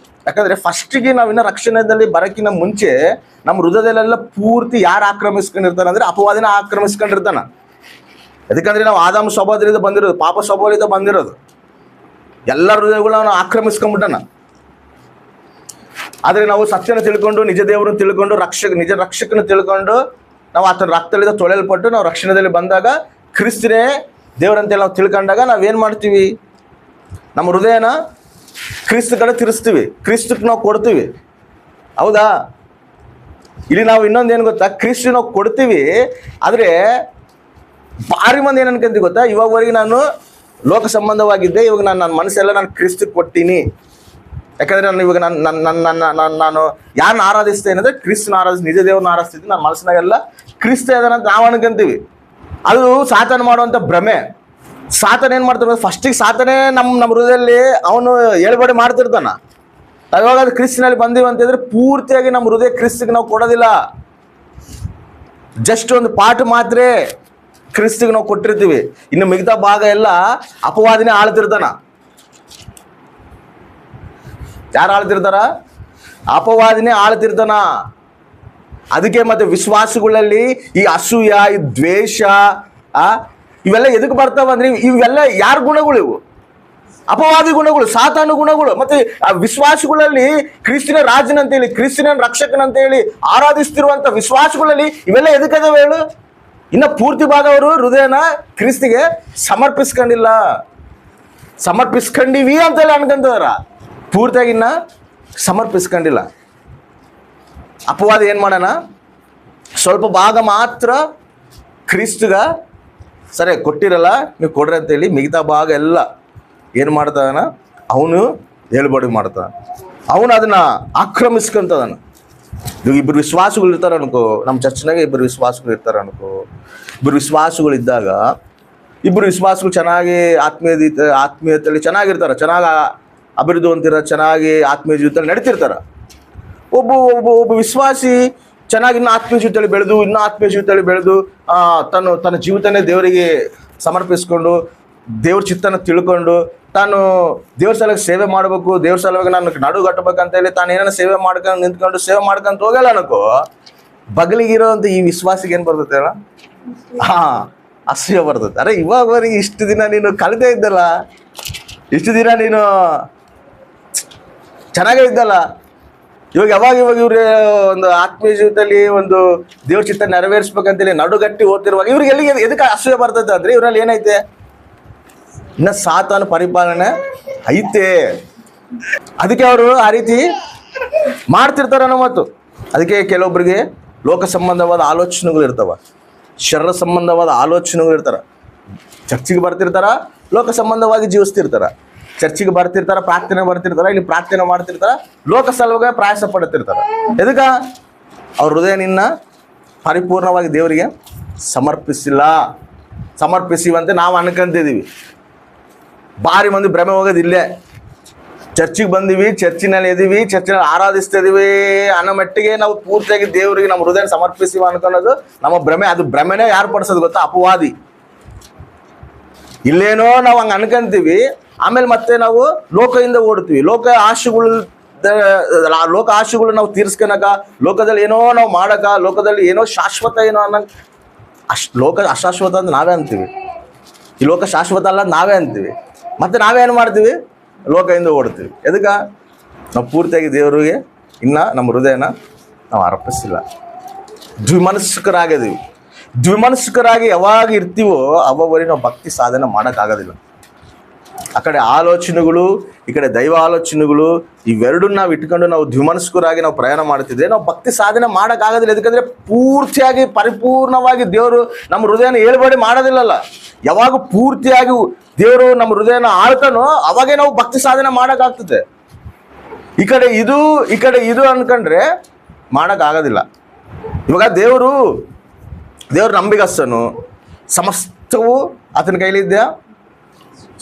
ಯಾಕಂದ್ರೆ ಫಸ್ಟಿಗೆ ನಾವಿನ್ನ ರಕ್ಷಣೆಯಲ್ಲಿ ಬರೋಕ್ಕಿಂತ ಮುಂಚೆ ನಮ್ಮ ಹೃದಯದಲ್ಲೆಲ್ಲ ಪೂರ್ತಿ ಯಾರು ಆಕ್ರಮಿಸ್ಕೊಂಡಿರ್ತಾನೆ ಅಂದ್ರೆ ಅಪವಾದಿನ ಆಕ್ರಮಿಸ್ಕೊಂಡಿರ್ತಾನ. ಯಾಕಂದ್ರೆ ನಾವು ಆದಾಮ ಸ್ವಭಾವದಿಂದ ಬಂದಿರೋದು, ಪಾಪ ಸ್ವಭಾವದಿಂದ ಬಂದಿರೋದು, ಎಲ್ಲ ಹೃದಯಗಳು ನಾವು ಆಕ್ರಮಿಸ್ಕೊಂಡ್ಬಿಟ್ಟಾನ. ಆದರೆ ನಾವು ಸತ್ಯನ ತಿಳ್ಕೊಂಡು, ನಿಜ ದೇವರನ್ನು ತಿಳ್ಕೊಂಡು, ನಿಜ ರಕ್ಷಕನ ತಿಳ್ಕೊಂಡು, ನಾವು ಆತನ ರಕ್ತದಿಂದ ತೊಳೆಯಲ್ಪಟ್ಟು ನಾವು ರಕ್ಷಣೆಯಲ್ಲಿ ಬಂದಾಗ, ಕ್ರಿಸ್ತನೇ ದೇವರಂತೆ ನಾವು ತಿಳ್ಕೊಂಡಾಗ ನಾವೇನು ಮಾಡ್ತೀವಿ? ನಮ್ಮ ಹೃದಯನ ಕ್ರಿಸ್ತ ಕಡೆ ತಿರ್ಸ್ತೀವಿ, ಕ್ರಿಸ್ತಕ್ಕೆ ನಾವು ಕೊಡ್ತೀವಿ. ಹೌದಾ? ಇಲ್ಲಿ ನಾವು ಇನ್ನೊಂದು ಏನು ಗೊತ್ತಾ, ಕ್ರಿಸ್ತ ನಾವು ಕೊಡ್ತೀವಿ. ಆದರೆ ಭಾರಿ ಮಂದಿ ಏನು ಅನ್ಕೊಂತೀವಿ ಗೊತ್ತಾ, ಇವಾಗವರೆಗೆ ನಾನು ಲೋಕ ಸಂಬಂಧವಾಗಿದ್ದೆ, ಇವಾಗ ನನ್ನ ಮನಸ್ಸೆಲ್ಲ ನಾನು ಕ್ರಿಸ್ತಕ್ಕೆ ಕೊಡ್ತೀನಿ. ಯಾಕಂದರೆ ನಾನು ಇವಾಗ ನಾನು ಯಾರನ್ನ ಆರಾಧಿಸ್ತೇನೆ ಅಂದರೆ ಕ್ರಿಸ್ತನ ನಿಜ ದೇವ್ರನ್ನ ಆರಾಧಿಸ್ತಿದ್ದೆ. ನನ್ನ ಮನಸ್ಸಿನಾಗೆಲ್ಲ ಕ್ರಿಸ್ತ ಇದಾನೆ ಅಂತ ನಾವು ಅನ್ಕೊಂತೀವಿ. ಅದು ಸಾತಾನ ಮಾಡುವಂಥ ಭ್ರಮೆ. ಸಾತಾನ ಏನು ಮಾಡ್ತಾನೆ, ಫಸ್ಟಿಗೆ ಸಾತಾನೇ ನಮ್ಮ ಹೃದಯದಲ್ಲಿ ಅವನು ಏಳುಬಡಿ ಮಾಡ್ತಿರ್ತಾನ. ಯಾವಾಗ ಅದು ಕ್ರಿಸ್ತನಲ್ಲಿ ಬಂದೀವಿ ಅಂತಂದ್ರೆ ಪೂರ್ತಿಯಾಗಿ ನಮ್ಮ ಹೃದಯ ಕ್ರಿಸ್ತಿಗೆ ನಾವು ಕೊಡೋದಿಲ್ಲ. ಜಸ್ಟ್ ಒಂದು ಪಾಠ ಮಾತ್ರ ಕ್ರಿಸ್ತಿಗೆ ನಾವು ಕೊಟ್ಟಿರ್ತೀವಿ. ಇನ್ನು ಮಿಗತಾ ಭಾಗ ಎಲ್ಲ ಅಪವಾದಿನೇ ಆಳ್ತಿರ್ತಾನ. ಯಾರು ಆಳ್ತಿರ್ತಾರ? ಅಪವಾದಿನೇ ಆಳ್ತಿರ್ತಾನ. ಅದಕ್ಕೆ ಮತ್ತೆ ವಿಶ್ವಾಸಗಳಲ್ಲಿ ಈ ಅಸೂಯ, ಈ ದ್ವೇಷ, ಇವೆಲ್ಲ ಎದಕ್ಕೆ ಬರ್ತಾವ ಅಂದ್ರೆ ಇವೆಲ್ಲ ಯಾರ ಗುಣಗಳು? ಇವು ಅಪವಾದಿ ಗುಣಗಳು, ಸಾತಾನು ಗುಣಗಳು. ಮತ್ತೆ ಆ ವಿಶ್ವಾಸಗಳಲ್ಲಿ ಕ್ರಿಸ್ತಿನ ರಾಜನಂತ ಹೇಳಿ, ಕ್ರಿಸ್ತಿನ ರಕ್ಷಕನಂತ ಹೇಳಿ ಆರಾಧಿಸ್ತಿರುವಂತ ವಿಶ್ವಾಸಗಳಲ್ಲಿ ಇವೆಲ್ಲ ಎದಕ್ಕದವ ಹೇಳು? ಇನ್ನ ಪೂರ್ತಿ ಭಾಗ ಅವರು ಹೃದಯನ ಕ್ರಿಸ್ತಿಗೆ ಸಮರ್ಪಿಸ್ಕೊಂಡಿವಿ ಅಂತೇಳಿ ಅನ್ಕೊಂತದಾರ. ಪೂರ್ತಿಯಾಗಿ ಇನ್ನ ಸಮರ್ಪಿಸ್ಕೊಂಡಿಲ್ಲ. ಅಪವಾದ ಏನ್ ಮಾಡೋಣ, ಸ್ವಲ್ಪ ಭಾಗ ಮಾತ್ರ ಕ್ರಿಸ್ತಗ ಸರಿ ಕೊಟ್ಟಿರಲ್ಲ, ನೀವು ಕೊಡ್ರಿ ಅಂತೇಳಿ ಮಿಗತಾ ಭಾಗ ಎಲ್ಲ ಏನು ಮಾಡ್ತಾನ, ಅವನು ಹೇಳ್ಬಡಿ ಮಾಡ್ತಾನ. ಅವನು ಅದನ್ನ ಆಕ್ರಮಿಸ್ಕೊಂತದಾನ. ಇವಾಗ ಇಬ್ಬರು ವಿಶ್ವಾಸಗಳು ಇರ್ತಾರೆ ಅನ್ಕೋ, ನಮ್ಮ ಚರ್ಚ್ನಾಗ ಇಬ್ಬರು ವಿಶ್ವಾಸಗಳು ಇರ್ತಾರೆ ಅನ್ಕೋ. ಇಬ್ಬರು ವಿಶ್ವಾಸಗಳು ಇದ್ದಾಗ ಇಬ್ಬರು ವಿಶ್ವಾಸಗಳು ಚೆನ್ನಾಗಿ ಆತ್ಮೀಯತೆಯಲ್ಲಿ ಚೆನ್ನಾಗಿರ್ತಾರೆ, ಚೆನ್ನಾಗಿ ಅಭಿವೃದ್ಧಿ ಹೊಂದಿರ, ಚೆನ್ನಾಗಿ ಆತ್ಮೀಯ ಜೀವಿತದಲ್ಲಿ ನಡೀತಿರ್ತಾರೆ. ಒಬ್ಬ ವಿಶ್ವಾಸಿ ಚೆನ್ನಾಗಿ ಇನ್ನೂ ಆತ್ಮೀಯ ಜೀವಿತದಲ್ಲಿ ಬೆಳೆದು ತನ್ನ ಜೀವಿತನೇ ದೇವರಿಗೆ ಸಮರ್ಪಿಸ್ಕೊಂಡು, ದೇವ್ರ ಚಿತ್ತನ ತಿಳ್ಕೊಂಡು, ತಾನು ದೇವ್ರ ಸಲುವಾಗಿ ಸೇವೆ ಮಾಡಬೇಕು, ದೇವ್ರ ಸಲುವಾಗಿ ನಾನು ನಡುಗಟ್ಟಬೇಕಂತ ಹೇಳಿ ತಾನು ಏನಾರ ಸೇವೆ ನಿಂತ್ಕೊಂಡು ಸೇವೆ ಮಾಡ್ಕೊಂತ ಹೋಗಲ್ಲ ಅನ್ಕೋ, ಬಗಲಿಗಿರೋಂಥ ಈ ವಿಶ್ವಾಸಿಗೆ ಏನು ಬರ್ತೈತೆ ಅಲ್ಲ, ಅಸೂಯೆ ಬರ್ತೈತೆ. ಅರೆ ಇವಾಗವರೆಗೆ ಇಷ್ಟು ದಿನ ನೀನು ಕಲಿತೇ ಇದ್ದಲ್ಲ, ಇಷ್ಟು ದಿನ ನೀನು ಚೆನ್ನಾಗೇ ಇದ್ದಲ್ಲ, ಇವಾಗ ಇವ್ರ ಒಂದು ಆತ್ಮೀಯ ಜೀವಿತದಲ್ಲಿ ಒಂದು ದೇವ್ರ ಚಿತ್ತ ನೆರವೇರಿಸ್ಬೇಕಂತೇಳಿ ನಡುಗಟ್ಟಿ ಓದ್ತಿರುವಾಗ ಇವ್ರಿಗೆ ಎದಕ್ಕೆ ಅಸೂಯೆ ಬರ್ತೈತೆ ಅಂದ್ರೆ ಇವ್ರಲ್ಲಿ ಏನೈತೆ, ಇನ್ನ ಸಾತಾನು ಪರಿಪಾಲನೆ ಐತೆ. ಅದಕ್ಕೆ ಅವರು ಆ ರೀತಿ ಮಾಡ್ತಿರ್ತಾರ ಅನ್ನೋ ಮಾತು. ಅದಕ್ಕೆ ಕೆಲವೊಬ್ಬರಿಗೆ ಲೋಕ ಸಂಬಂಧವಾದ ಆಲೋಚನೆಗಳು ಇರ್ತಾವ, ಶರೀರ ಸಂಬಂಧವಾದ ಆಲೋಚನೆಗಳು ಇರ್ತಾರ. ಚರ್ಚಿಗೆ ಬರ್ತಿರ್ತಾರ, ಲೋಕ ಸಂಬಂಧವಾಗಿ ಜೀವಿಸ್ತಿರ್ತಾರ. ಚರ್ಚಿಗೆ ಬರ್ತಿರ್ತಾರ, ಪ್ರಾರ್ಥನೆ ಬರ್ತಿರ್ತಾರ, ಇಲ್ಲಿ ಪ್ರಾರ್ಥನೆ ಮಾಡ್ತಿರ್ತಾರ, ಲೋಕ ಸಲುವಾಗಿ ಪ್ರಯಾಸ ಪಡುತ್ತಿರ್ತಾರ. ಎದಕ್ಕ? ಅವ್ರ ಹೃದಯ ನಿನ್ನ ಪರಿಪೂರ್ಣವಾಗಿ ದೇವರಿಗೆ ಸಮರ್ಪಿಸಿವಂತೆ ನಾವು ಅನ್ಕೊಂತಿದ್ದೀವಿ. ಭಾರಿ ಮಂದಿ ಭ್ರಮೆ ಹೋಗೋದು ಇಲ್ಲೇ. ಚರ್ಚಿಗೆ ಬಂದೀವಿ, ಚರ್ಚಿನಲ್ಲಿ ಇದೀವಿ, ಚರ್ಚಿನಲ್ಲಿ ಆರಾಧಿಸ್ತಾ ಇದೀವಿ ಅನ್ನೋ ಮಟ್ಟಿಗೆ ನಾವು ಪೂರ್ತಿಯಾಗಿ ದೇವರಿಗೆ ನಮ್ಮ ಹೃದಯ ಸಮರ್ಪಿಸಿವ ಅನ್ಕೊಳ್ಳೋದು ನಮ್ಮ ಭ್ರಮೆ. ಅದು ಭ್ರಮೆನೇ ಯಾರು ಪಡಿಸೋದು ಗೊತ್ತಾ? ಅಪವಾದಿ. ಇಲ್ಲೇನೋ ನಾವು ಹಂಗೆ ಅನ್ಕೊಂತೀವಿ, ಆಮೇಲೆ ಮತ್ತೆ ನಾವು ಲೋಕದಿಂದ ಓಡ್ತೀವಿ. ಲೋಕ ಆಶೆಗಳು ನಾವು ತೀರ್ಸ್ಕೊಳಕ, ಲೋಕದಲ್ಲಿ ಏನೋ ನಾವು ಮಾಡಕ, ಲೋಕದಲ್ಲಿ ಏನೋ ಶಾಶ್ವತ ಏನೋ ಅನ್ನೋ ಲೋಕ ಅಶಾಶ್ವತ ಅಂತ ನಾವೇ ಅಂತೀವಿ. ಈ ಲೋಕ ಶಾಶ್ವತ ಅಲ್ಲ ನಾವೇ ಅಂತೀವಿ. ಮತ್ತೆ ನಾವೇನು ಮಾಡ್ತೀವಿ? ಲೋಕದಿಂದ ಓಡ್ತೀವಿ. ಎದಕ್ಕ? ನಾವು ಪೂರ್ತಿಯಾಗಿ ದೇವರಿಗೆ ಇನ್ನು ನಮ್ಮ ಹೃದಯನ ನಾವು ಅರ್ಪಿಸಿಲ್ಲ. ದ್ವಿಮನಸ್ಕರಾಗಿ ಯಾವಾಗ ಇರ್ತೀವೋ ಅವಾಗವರೆಗೆ ನಾವು ಭಕ್ತಿ ಸಾಧನೆ ಮಾಡೋಕ್ಕಾಗೋದಿಲ್ಲ. ಆ ಕಡೆ ಆಲೋಚನೆಗಳು, ಈ ಕಡೆ ದೈವ ಆಲೋಚನೆಗಳು, ಇವೆರಡನ್ನ ನಾವು ಇಟ್ಕೊಂಡು ನಾವು ದ್ವಿಮನಸ್ಕರಾಗಿ ನಾವು ಪ್ರಯಾಣ ಮಾಡ್ತಿದ್ರೆ ನಾವು ಭಕ್ತಿ ಸಾಧನೆ ಮಾಡೋಕ್ಕಾಗೋದಿಲ್ಲ. ಯಾಕಂದರೆ ಪೂರ್ತಿಯಾಗಿ ಪರಿಪೂರ್ಣವಾಗಿ ದೇವರು ನಮ್ಮ ಹೃದಯನ ಏಳುಬಡಿ ಮಾಡೋದಿಲ್ಲಲ್ಲ. ಯಾವಾಗ ಪೂರ್ತಿಯಾಗಿ ದೇವರು ನಮ್ಮ ಹೃದಯನ ಆಳ್ತಾನೋ ಅವಾಗೇ ನಾವು ಭಕ್ತಿ ಸಾಧನೆ ಮಾಡೋಕ್ಕಾಗ್ತದೆ. ಈ ಕಡೆ ಇದು ಅನ್ಕೊಂಡ್ರೆ ಮಾಡೋಕ್ಕಾಗೋದಿಲ್ಲ. ಇವಾಗ ದೇವ್ರ ನಂಬಿಗಸ್ತನು, ಸಮಸ್ತವು ಆತನ ಕೈಲಿದ್ಯಾ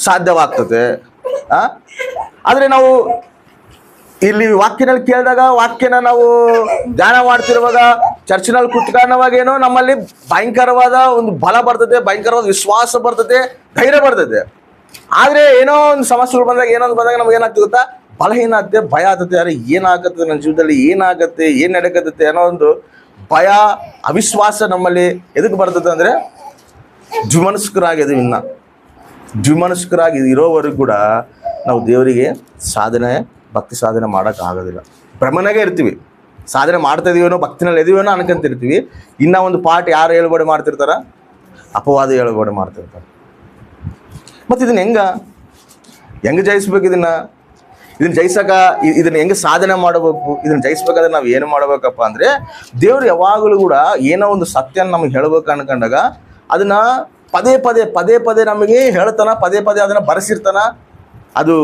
ಸಾಧ್ಯವಾಗ್ತದೆ. ಆದರೆ ನಾವು ಇಲ್ಲಿ ವಾಕ್ಯನಲ್ಲಿ ಕೇಳಿದಾಗ, ವಾಕ್ಯನ ನಾವು ಧ್ಯಾನ ಮಾಡ್ತಿರುವಾಗ, ಚರ್ಚಿನಲ್ಲಿ ಕುತ್ಕೊಂಡವಾಗೇನೋ ನಮ್ಮಲ್ಲಿ ಭಯಂಕರವಾದ ಒಂದು ಬಲ ಬರ್ತದೆ, ಭಯಂಕರವಾದ ವಿಶ್ವಾಸ ಬರ್ತದೆ, ಧೈರ್ಯ ಬರ್ತದೆ. ಆದರೆ ಏನೋ ಒಂದು ಸಮಸ್ಯೆಗಳು ಬಂದಾಗ ನಮ್ಗೆ ಏನಾಗ್ತದೆ ಗೊತ್ತಾ? ಬಲಹೀನ ಆಗ್ತದೆ, ಭಯ ಆಗ್ತದೆ. ಅರೆ ಏನಾಗತ್ತೆ ನನ್ನ ಜೀವನದಲ್ಲಿ, ಏನಾಗತ್ತೆ, ಏನು ನಡೆಕತ್ತೆ ಅನ್ನೋ ಒಂದು ಭಯ, ಅವಿಶ್ವಾಸ ನಮ್ಮಲ್ಲಿ ಎದಕ್ಕೆ ಬರ್ತದೆ ಅಂದರೆ ದ್ವಿಮನಸ್ಕರಾಗಿ ಇರೋವರೆಗೂ ಕೂಡ ನಾವು ದೇವರಿಗೆ ಭಕ್ತಿ ಸಾಧನೆ ಮಾಡೋಕ್ಕಾಗೋದಿಲ್ಲ. ಭ್ರಮನಾಗೆ ಇರ್ತೀವಿ. ಸಾಧನೆ ಮಾಡ್ತಾ ಇದೀವೇನೋ, ಭಕ್ತಿನಲ್ಲಿ ಇದೀವೇನೋ ಅನ್ಕೊಂತಿರ್ತೀವಿ. ಇನ್ನೂ ಒಂದು ಪಾಠ ಯಾರು ಹೇಳ್ಬೇಡಿ ಮಾಡ್ತಿರ್ತಾರ? ಅಪವಾದ ಹೇಳ್ಬೇಡಿ ಮಾಡ್ತಿರ್ತಾರೆ. ಮತ್ತು ಇದನ್ನ ಹೆಂಗೆ ಜಯಿಸ್ಬೇಕು ಇದನ್ನ ಜಯಿಸಕ ಇದನ್ನ ಹೆಂಗೆ ಸಾಧನೆ ಮಾಡಬೇಕು, ಇದನ್ನ ಜಯಿಸ್ಬೇಕಾದ್ರೆ ನಾವು ಏನು ಮಾಡಬೇಕಪ್ಪ ಅಂದರೆ, ದೇವ್ರು ಯಾವಾಗಲೂ ಕೂಡ ಏನೋ ಒಂದು ಸತ್ಯನ ನಮಗೆ ಹೇಳ್ಬೇಕು ಅನ್ಕೊಂಡಾಗ ಅದನ್ನ ಪದೇ ಪದೇ ನಮಗೆ ಹೇಳ್ತಾನ, ಪದೇ ಅದನ್ನು ಬರೆಸಿರ್ತಾನ. ಅದು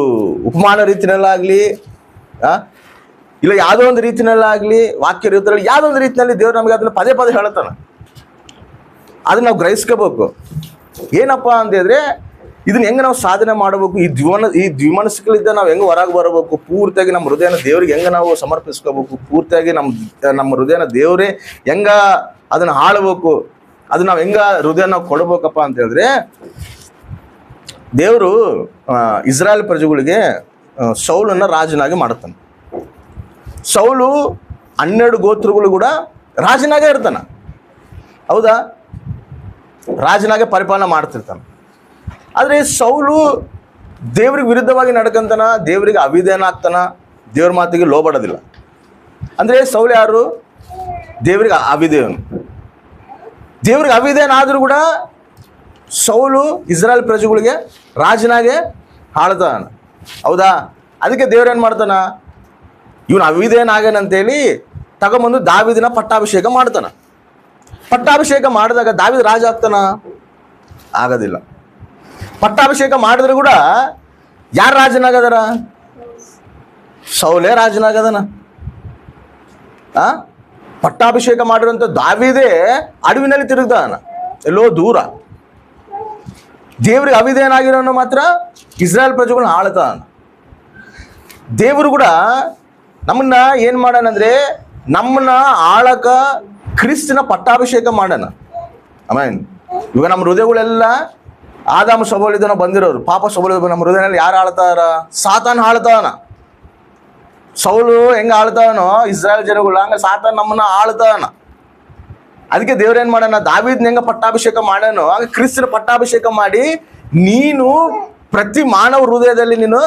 ಉಪಮಾನ ರೀತಿನಲ್ಲಾಗಲಿ ಇಲ್ಲ ಯಾವುದೋ ಒಂದು ರೀತಿನಲ್ಲಾಗಲಿ, ವಾಕ್ಯ ರೀತಿಯಲ್ಲಿ ಯಾವುದೋ ಒಂದು ರೀತಿಯಲ್ಲಿ ದೇವ್ರು ನಮಗೆ ಅದನ್ನು ಪದೇ ಹೇಳ್ತಾನೆ. ಅದನ್ನ ನಾವು ಗ್ರಹಿಸ್ಕೋಬೇಕು. ಏನಪ್ಪ ಅಂತಂದರೆ ಇದನ್ನ ಹೆಂಗೆ ನಾವು ಸಾಧನೆ ಮಾಡಬೇಕು, ಈ ದ್ವಿಮನಸ್ಸುಗಳಿಂದ ನಾವು ಹೆಂಗೆ ಹೊರಗೆ ಬರಬೇಕು, ಪೂರ್ತಿಯಾಗಿ ನಮ್ಮ ಹೃದಯನ ದೇವ್ರಿಗೆ ಹೆಂಗೆ ನಾವು ಸಮರ್ಪಿಸ್ಕೋಬೇಕು, ಪೂರ್ತಿಯಾಗಿ ನಮ್ಮ ಹೃದಯನ ದೇವರೇ ಹೆಂಗೆ ಅದನ್ನು ಆಳ್ಬೇಕು, ಅದು ನಾವು ಹೆಂಗೆ ಹೃದಯ ನಾವು ಕೊಡ್ಬೇಕಪ್ಪ ಅಂತ ಹೇಳಿದ್ರೆ, ದೇವರು ಇಸ್ರಾಯೇಲ್ ಪ್ರಜೆಗಳಿಗೆ ಸೌಲನ್ನು ರಾಜನಾಗಿ ಮಾಡುತ್ತಾನೆ. ಸೌಲು 12 ಗೋತ್ರಗಳು ಕೂಡ ರಾಜನಾಗೇ ಇರ್ತಾನೆ. ಹೌದಾ? ರಾಜನಾಗೆ ಪರಿಪಾಲನೆ ಮಾಡ್ತಿರ್ತಾನೆ. ಆದರೆ ಸೌಲು ದೇವ್ರಿಗೆ ವಿರುದ್ಧವಾಗಿ ನಡ್ಕಂತಾನ, ದೇವರಿಗೆ ಅವಿಧೇಯನಾಗ್ತಾನ, ದೇವ್ರ ಮಾತಿಗೆ ಲೋಬಡೋದಿಲ್ಲ. ಅಂದರೆ ಸೌಲು ಯಾರು? ದೇವರಿಗೆ ಅವಿಧೇಯನು. ದೇವ್ರಿಗೆ ಅವಿಧೇಯನಾದರೂ ಕೂಡ ಸೌಲು ಇಸ್ರಾಯೇಲ್ ಪ್ರಜೆಗಳಿಗೆ ರಾಜನಾಗೆ ಆಳ್ತಾನ. ಹೌದಾ? ಅದಕ್ಕೆ ದೇವ್ರೇನು ಮಾಡ್ತಾನ, ಇವನು ಅವಿಧೇಯನಾಗೇನಂತೇಳಿ ತಗೊಂಬಂದು ದಾವೀದನ ಪಟ್ಟಾಭಿಷೇಕ ಮಾಡ್ತಾನ. ಪಟ್ಟಾಭಿಷೇಕ ಮಾಡಿದಾಗ ದಾವೀದ ರಾಜ ಆಗ್ತಾನ? ಆಗೋದಿಲ್ಲ. ಪಟ್ಟಾಭಿಷೇಕ ಮಾಡಿದ್ರು ಕೂಡ ಯಾರು ರಾಜನಾಗದಾರ? ಸೌಲೇ ರಾಜನಾಗದನ. ಪಟ್ಟಾಭಿಷೇಕ ಮಾಡಿರುವಂಥ ದಾವೀದೇ ಅಡವಿನಲ್ಲಿ ತಿರುಗ್ದಾನ, ಎಲ್ಲೋ ದೂರ. ದೇವ್ರಿಗೆ ಅವಿಧೇಯನಾಗಿರೋನು ಮಾತ್ರ ಇಸ್ರಾಯೇಲ್ ಪ್ರಜೆಗಳನ್ನ ಆಳ್ತಾನ. ದೇವರು ಕೂಡ ನಮ್ಮನ್ನ ಏನು ಮಾಡೋಣಂದ್ರೆ, ನಮ್ಮನ್ನ ಆಳಕ ಕ್ರಿಸ್ತನ ಪಟ್ಟಾಭಿಷೇಕ ಮಾಡೋಣ. ಆಮೇನ್. ಇವಾಗ ನಮ್ಮ ಹೃದಯಗಳೆಲ್ಲ ಆದಾಮ ಸ್ವಭಾವದಿಂದ ಬಂದಿರೋರು, ಪಾಪ ಸ್ವಭಾವ. ನಮ್ಮ ಹೃದಯದಲ್ಲಿ ಯಾರು ಆಳ್ತಾರ? ಸಾತಾನ್ ಆಳ್ತಾನ. ಸೌಲು ಹೆಂಗೆ ಆಳ್ತಾವನೋ ಇಸ್ರಾಯೇಲ್ ಜನಗಳು, ಹಂಗೆ ಸಾತಾನ್ ನಮ್ಮನ್ನ ಆಳ್ತಾನ. ಅದಕ್ಕೆ ದೇವ್ರೇನು ಮಾಡೋಣ, ದಾವೀದನ ಹೆಂಗೆ ಪಟ್ಟಾಭಿಷೇಕ ಮಾಡೋಣ, ಹಂಗೆ ಕ್ರಿಸ್ತನ ಪಟ್ಟಾಭಿಷೇಕ ಮಾಡಿ ನೀನು ಪ್ರತಿ ಮಾನವ ಹೃದಯದಲ್ಲಿ ನೀನು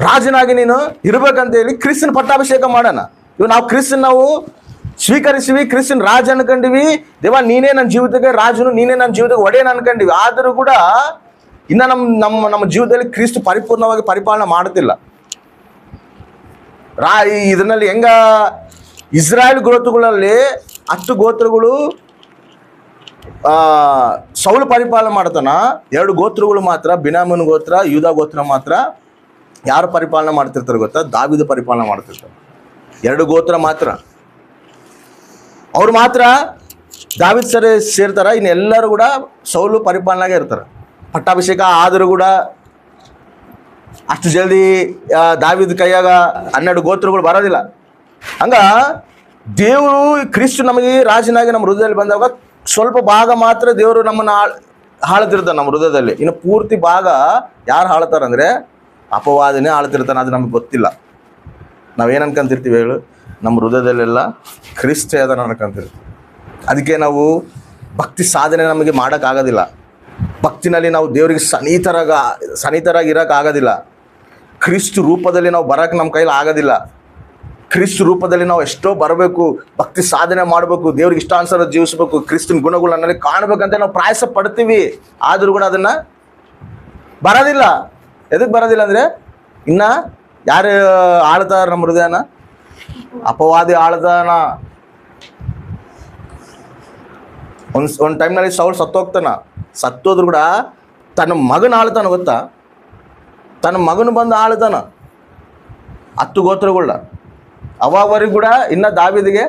ರಾಜನಾಗಿ ನೀನು ಇರ್ಬೇಕಂತ ಹೇಳಿ ಕ್ರಿಸ್ತನ ಪಟ್ಟಾಭಿಷೇಕ ಮಾಡೋಣ. ಇವಾಗ ನಾವು ಕ್ರಿಸ್ತನ್ ನಾವು ಸ್ವೀಕರಿಸಿವಿ, ಕ್ರಿಸ್ತನ್ ರಾಜ ಅನ್ಕೊಂಡಿವಿ. ದೇವ ನೀನೇ ನನ್ನ ಜೀವಿತಕ್ಕೆ ರಾಜನು, ನೀನೇ ನನ್ನ ಜೀವಿತಕ್ಕೆ ಒಡೆಯನ್ ಅನ್ಕೊಂಡಿವಿ. ಆದರೂ ಕೂಡ ಇನ್ನು ನಮ್ಮ ಜೀವಿತದಲ್ಲಿ ಕ್ರಿಸ್ತ ಪರಿಪೂರ್ಣವಾಗಿ ಪರಿಪಾಲನೆ ಮಾಡ್ತಿಲ್ಲ. ಇದರಲ್ಲಿ ಹೆಂಗ ಇಸ್ರಾಯೇಲ್ ಗೋತ್ರಗಳಲ್ಲಿ 10 ಗೋತ್ರಗಳು ಸೌಲು ಪರಿಪಾಲನೆ ಮಾಡ್ತಾನ. 2 ಗೋತ್ರಗಳು ಮಾತ್ರ, ಬಿನ್ಯಾಮೀನ್ ಗೋತ್ರ, ಯೂದ ಗೋತ್ರ ಮಾತ್ರ ಯಾರು ಪರಿಪಾಲನೆ ಮಾಡ್ತಿರ್ತಾರೆ ಗೊತ್ತಾ? ದಾವೀದ ಪರಿಪಾಲನೆ ಮಾಡ್ತಿರ್ತಾರೆ. 2 ಗೋತ್ರ ಮಾತ್ರ, ಅವ್ರು ಮಾತ್ರ ದಾವೀದ್ ಸರಿ ಸೇರ್ತಾರ. ಇನ್ನು ಎಲ್ಲರೂ ಕೂಡ ಸೌಲು ಪರಿಪಾಲನೆಗೆ ಇರ್ತಾರೆ. ಪಟ್ಟಾಭಿಷೇಕ ಆದರೂ ಕೂಡ ಅಷ್ಟು ಜಲ್ದಿ ದಾವೀದ್ ಕೈಯಾಗ 12 ಗೋತ್ರಗಳು ಬರೋದಿಲ್ಲ. ಹಂಗ ದೇವರು ಕ್ರಿಸ್ತು ನಮಗೆ ರಾಜನಾಗಿ ನಮ್ಮ ಹೃದಯದಲ್ಲಿ ಬಂದಾಗ ಸ್ವಲ್ಪ ಭಾಗ ಮಾತ್ರ ದೇವರು ನಮ್ಮನ್ನು ಆಳ್ತಿರ್ತಾನೆ ನಮ್ಮ ಹೃದಯದಲ್ಲಿ. ಇನ್ನು ಪೂರ್ತಿ ಭಾಗ ಯಾರು ಆಳ್ತಾರಂದ್ರೆ ಅಪವಾದನೇ ಆಳ್ತಿರ್ತಾನೆ. ಅದು ನಮಗೆ ಗೊತ್ತಿಲ್ಲ. ನಾವೇನು ಅನ್ಕೊಂತಿರ್ತೀವಿ ಹೇಳು? ನಮ್ಮ ಹೃದಯದಲ್ಲೆಲ್ಲ ಕ್ರಿಸ್ತ ಅದನ್ನು ಅನ್ಕೊಂತಿರ್ತೀವಿ. ಅದಕ್ಕೆ ನಾವು ಭಕ್ತಿ ಸಾಧನೆ ನಮಗೆ ಮಾಡೋಕ್ಕಾಗೋದಿಲ್ಲ. ಭಕ್ತಿನಲ್ಲಿ ನಾವು ದೇವರಿಗೆ ಸನಿತರಾಗಿ ಇರೋಕ್ಕಾಗೋದಿಲ್ಲ. ಕ್ರಿಸ್ತ ರೂಪದಲ್ಲಿ ನಾವು ಬರೋಕ್ಕೆ ನಮ್ಮ ಕೈಲಿ ಆಗೋದಿಲ್ಲ. ಕ್ರಿಸ್ತ ರೂಪದಲ್ಲಿ ನಾವು ಎಷ್ಟೋ ಬರಬೇಕು, ಭಕ್ತಿ ಸಾಧನೆ ಮಾಡಬೇಕು, ದೇವ್ರಿಗೆ ಇಷ್ಟಾನುಸಾರ ಜೀವಿಸ್ಬೇಕು, ಕ್ರಿಸ್ತನ ಗುಣಗಳು ನನ್ನಲ್ಲಿ ಕಾಣಬೇಕಂತ ನಾವು ಪ್ರಯಾಸ ಪಡ್ತೀವಿ. ಆದರೂ ಕೂಡ ಅದನ್ನು ಬರೋದಿಲ್ಲ. ಎದಕ್ಕೆ ಬರೋದಿಲ್ಲ ಅಂದರೆ, ಇನ್ನು ಯಾರು ಆಳ್ತಾರ ನಮ್ಮ ಹೃದಯನ? ಅಪವಾದಿ ಆಳ್ತಾನ. ಒಂದು ಟೈಮ್ನಲ್ಲಿ ಸೌಲ್ ಸತ್ತೋಗ್ತಾನ. ಸತ್ತೋದ್ರು ಕೂಡ ತನ್ನ ಮಗನ ಆಳ್ತಾನ. ಗೊತ್ತಾ? ತನ್ನ ಮಗನು ಬಂದು ಆಳ್ತಾನ 10 ಗೋತ್ರಗಳನ್ನ. ಅವಾಗವರೆಗೂ ಕೂಡ ಇನ್ನು ದಾವೀದಿಗೆ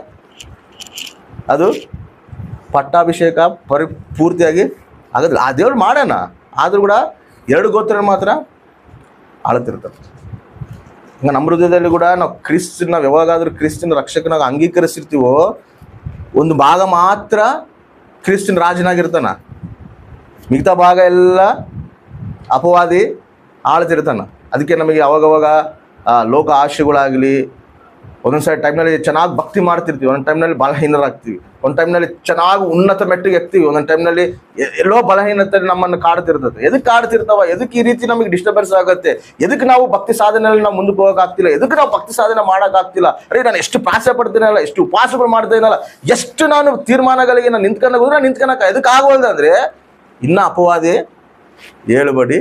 ಅದು ಪಟ್ಟಾಭಿಷೇಕ ಪೂರ್ತಿಯಾಗಿ ಆಗೋದಿಲ್ಲ. ಆ ದೇವ್ರು ಮಾಡೋಣ. ಆದರೂ ಕೂಡ 2 ಗೋತ್ರ ಮಾತ್ರ ಆಳ್ತಿರ್ತಾರೆ. ಈಗ ನಮ್ಮ ಹೃದಯದಲ್ಲಿ ಕೂಡ ನಾವು ನಾವು ಯಾವಾಗಾದರೂ ಕ್ರಿಸ್ತನ ರಕ್ಷಕನಾಗ ಅಂಗೀಕರಿಸಿರ್ತೀವೋ, ಒಂದು ಭಾಗ ಮಾತ್ರ ಕ್ರಿಸ್ತನ ರಾಜನಾಗಿರ್ತಾನ, ಮಿಗತಾ ಭಾಗ ಎಲ್ಲ ಅಪವಾದಿ ಆಳ್ತಿರ್ತಾನ. ಅದಕ್ಕೆ ನಮಗೆ ಅವಾಗವಾಗ ಲೋಕ ಆಶೆಗಳಾಗಲಿ, ಒಂದೊಂದು ಸರಿ ಟೈಮ್ನಲ್ಲಿ ಚೆನ್ನಾಗಿ ಭಕ್ತಿ ಮಾಡ್ತಿರ್ತೀವಿ, ಒಂದೊಂದು ಟೈಮ್ನಲ್ಲಿ ಬಲಹೀನರಾಗ್ತೀವಿ, ಒಂದು ಟೈಮ್ನಲ್ಲಿ ಚೆನ್ನಾಗಿ ಉನ್ನತ ಮೆಟ್ಟಿಗೆ ಎತ್ತೀವಿ, ಒಂದೊಂದು ಟೈಮ್ನಲ್ಲಿ ಎಲ್ಲೋ ಬಲಹೀನತೆ ನಮ್ಮನ್ನು ಕಾಡ್ತಿರ್ತದೆ. ಎದಕ್ಕೆ ಕಾಡ್ತಿರ್ತಾವ? ಎದಕ್ಕೆ ಈ ರೀತಿ ನಮಗೆ ಡಿಸ್ಟರ್ಬೆನ್ಸ್ ಆಗುತ್ತೆ? ಎದಕ್ಕೆ ನಾವು ಭಕ್ತಿ ಸಾಧನೆಯಲ್ಲಿ ನಾವು ಮುಂದಕ್ಕೆ ಹೋಗೋಕ್ಕಾಗ್ತಿಲ್ಲ? ಎದಕ್ಕೆ ನಾವು ಭಕ್ತಿ ಸಾಧನೆ ಮಾಡೋಕ್ಕಾಗ್ತಿಲ್ಲ? ಅರೆ ನಾನು ಎಷ್ಟು ಪ್ರಾಸೆ ಪಡ್ತೀನಲ್ಲ, ಎಷ್ಟು ಉಪವಾಸಗಳು ಮಾಡ್ತೀನಲ್ಲ, ಎಷ್ಟು ನಾನು ತೀರ್ಮಾನಗಳಿಗೆ ನಾನು ನಿಂತ್ಕೊಳಕ್ಕೆ ಎದಕ್ಕೆ ಆಗೋಲ್ದು ಅಂದರೆ, ಇನ್ನೂ ಅಪವಾದಿ ಏಳುಬಡಿ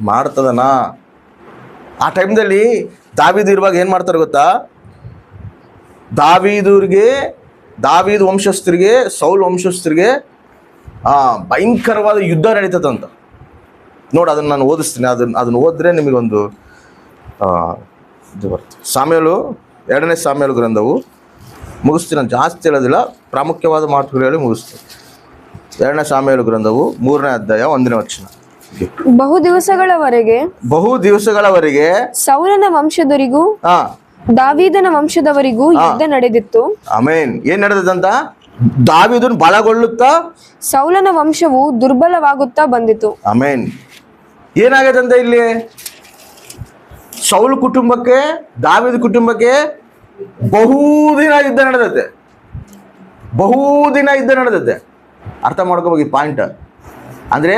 ಮಾಡ್ತದನಾ? ಆ ಟೈಮ್ದಲ್ಲಿ ದಾವೀದು ಇರುವಾಗ ಏನು ಮಾಡ್ತಾರೆ ಗೊತ್ತಾ? ದಾವೀದು ವಂಶಸ್ಥರಿಗೆ, ಸೌಲ್ ವಂಶಸ್ಥರಿಗೆ ಭಯಂಕರವಾದ ಯುದ್ಧ ನಡೀತದಂತ. ನೋಡಿ, ಅದನ್ನು ನಾನು ಓದಿಸ್ತೀನಿ. ಅದನ್ನು ಓದಿದ್ರೆ ನಿಮಗೊಂದು ಇದು ಬರುತ್ತೆ. ಸಾಮ್ಯಲು 2ನೇ ಸಾಮ್ಯಲು ಗ್ರಂಥವು, ಮುಗಿಸ್ತೀನಿ, ನಾನು ಜಾಸ್ತಿ ಹೇಳೋದಿಲ್ಲ, ಪ್ರಾಮುಖ್ಯವಾದ ಮಾತುಗಳು ಹೇಳಿ ಮುಗಿಸ್ತೀನಿ. 2ನೇ ಸಾಮ್ಯಲು ಗ್ರಂಥವು 3ನೇ ಅಧ್ಯಾಯ 1ನೇ ವಚನ. ಬಹು ದಿವಸಗಳವರೆಗೆ ಸೌಲನ ವಂಶದವರಿಗೂ ದಾವೀದನ ವಂಶದವರಿಗೂ ಯುದ್ಧ ನಡೆದಿತ್ತು. ಆಮೇನ್. ಏನ್ ನಡೆದಂತ? ದಾವೀದನು ಬಲಗೊಳ್ಳುತ್ತಾ ಸೌಲನ ವಂಶವು ದುರ್ಬಲವಾಗುತ್ತಾ ಬಂದಿತು. ಆಮೇನ್. ಏನಾಗದಂತ ಇಲ್ಲಿ? ಸೌಲ್ ಕುಟುಂಬಕ್ಕೆ, ದಾವೀದ ಕುಟುಂಬಕ್ಕೆ ಬಹುದಿನ ಯುದ್ಧ ನಡೆದತ್ತೆ. ಅರ್ಥ ಮಾಡ್ಕೋಬೇಕು ಈ ಪಾಯಿಂಟ್. ಅಂದ್ರೆ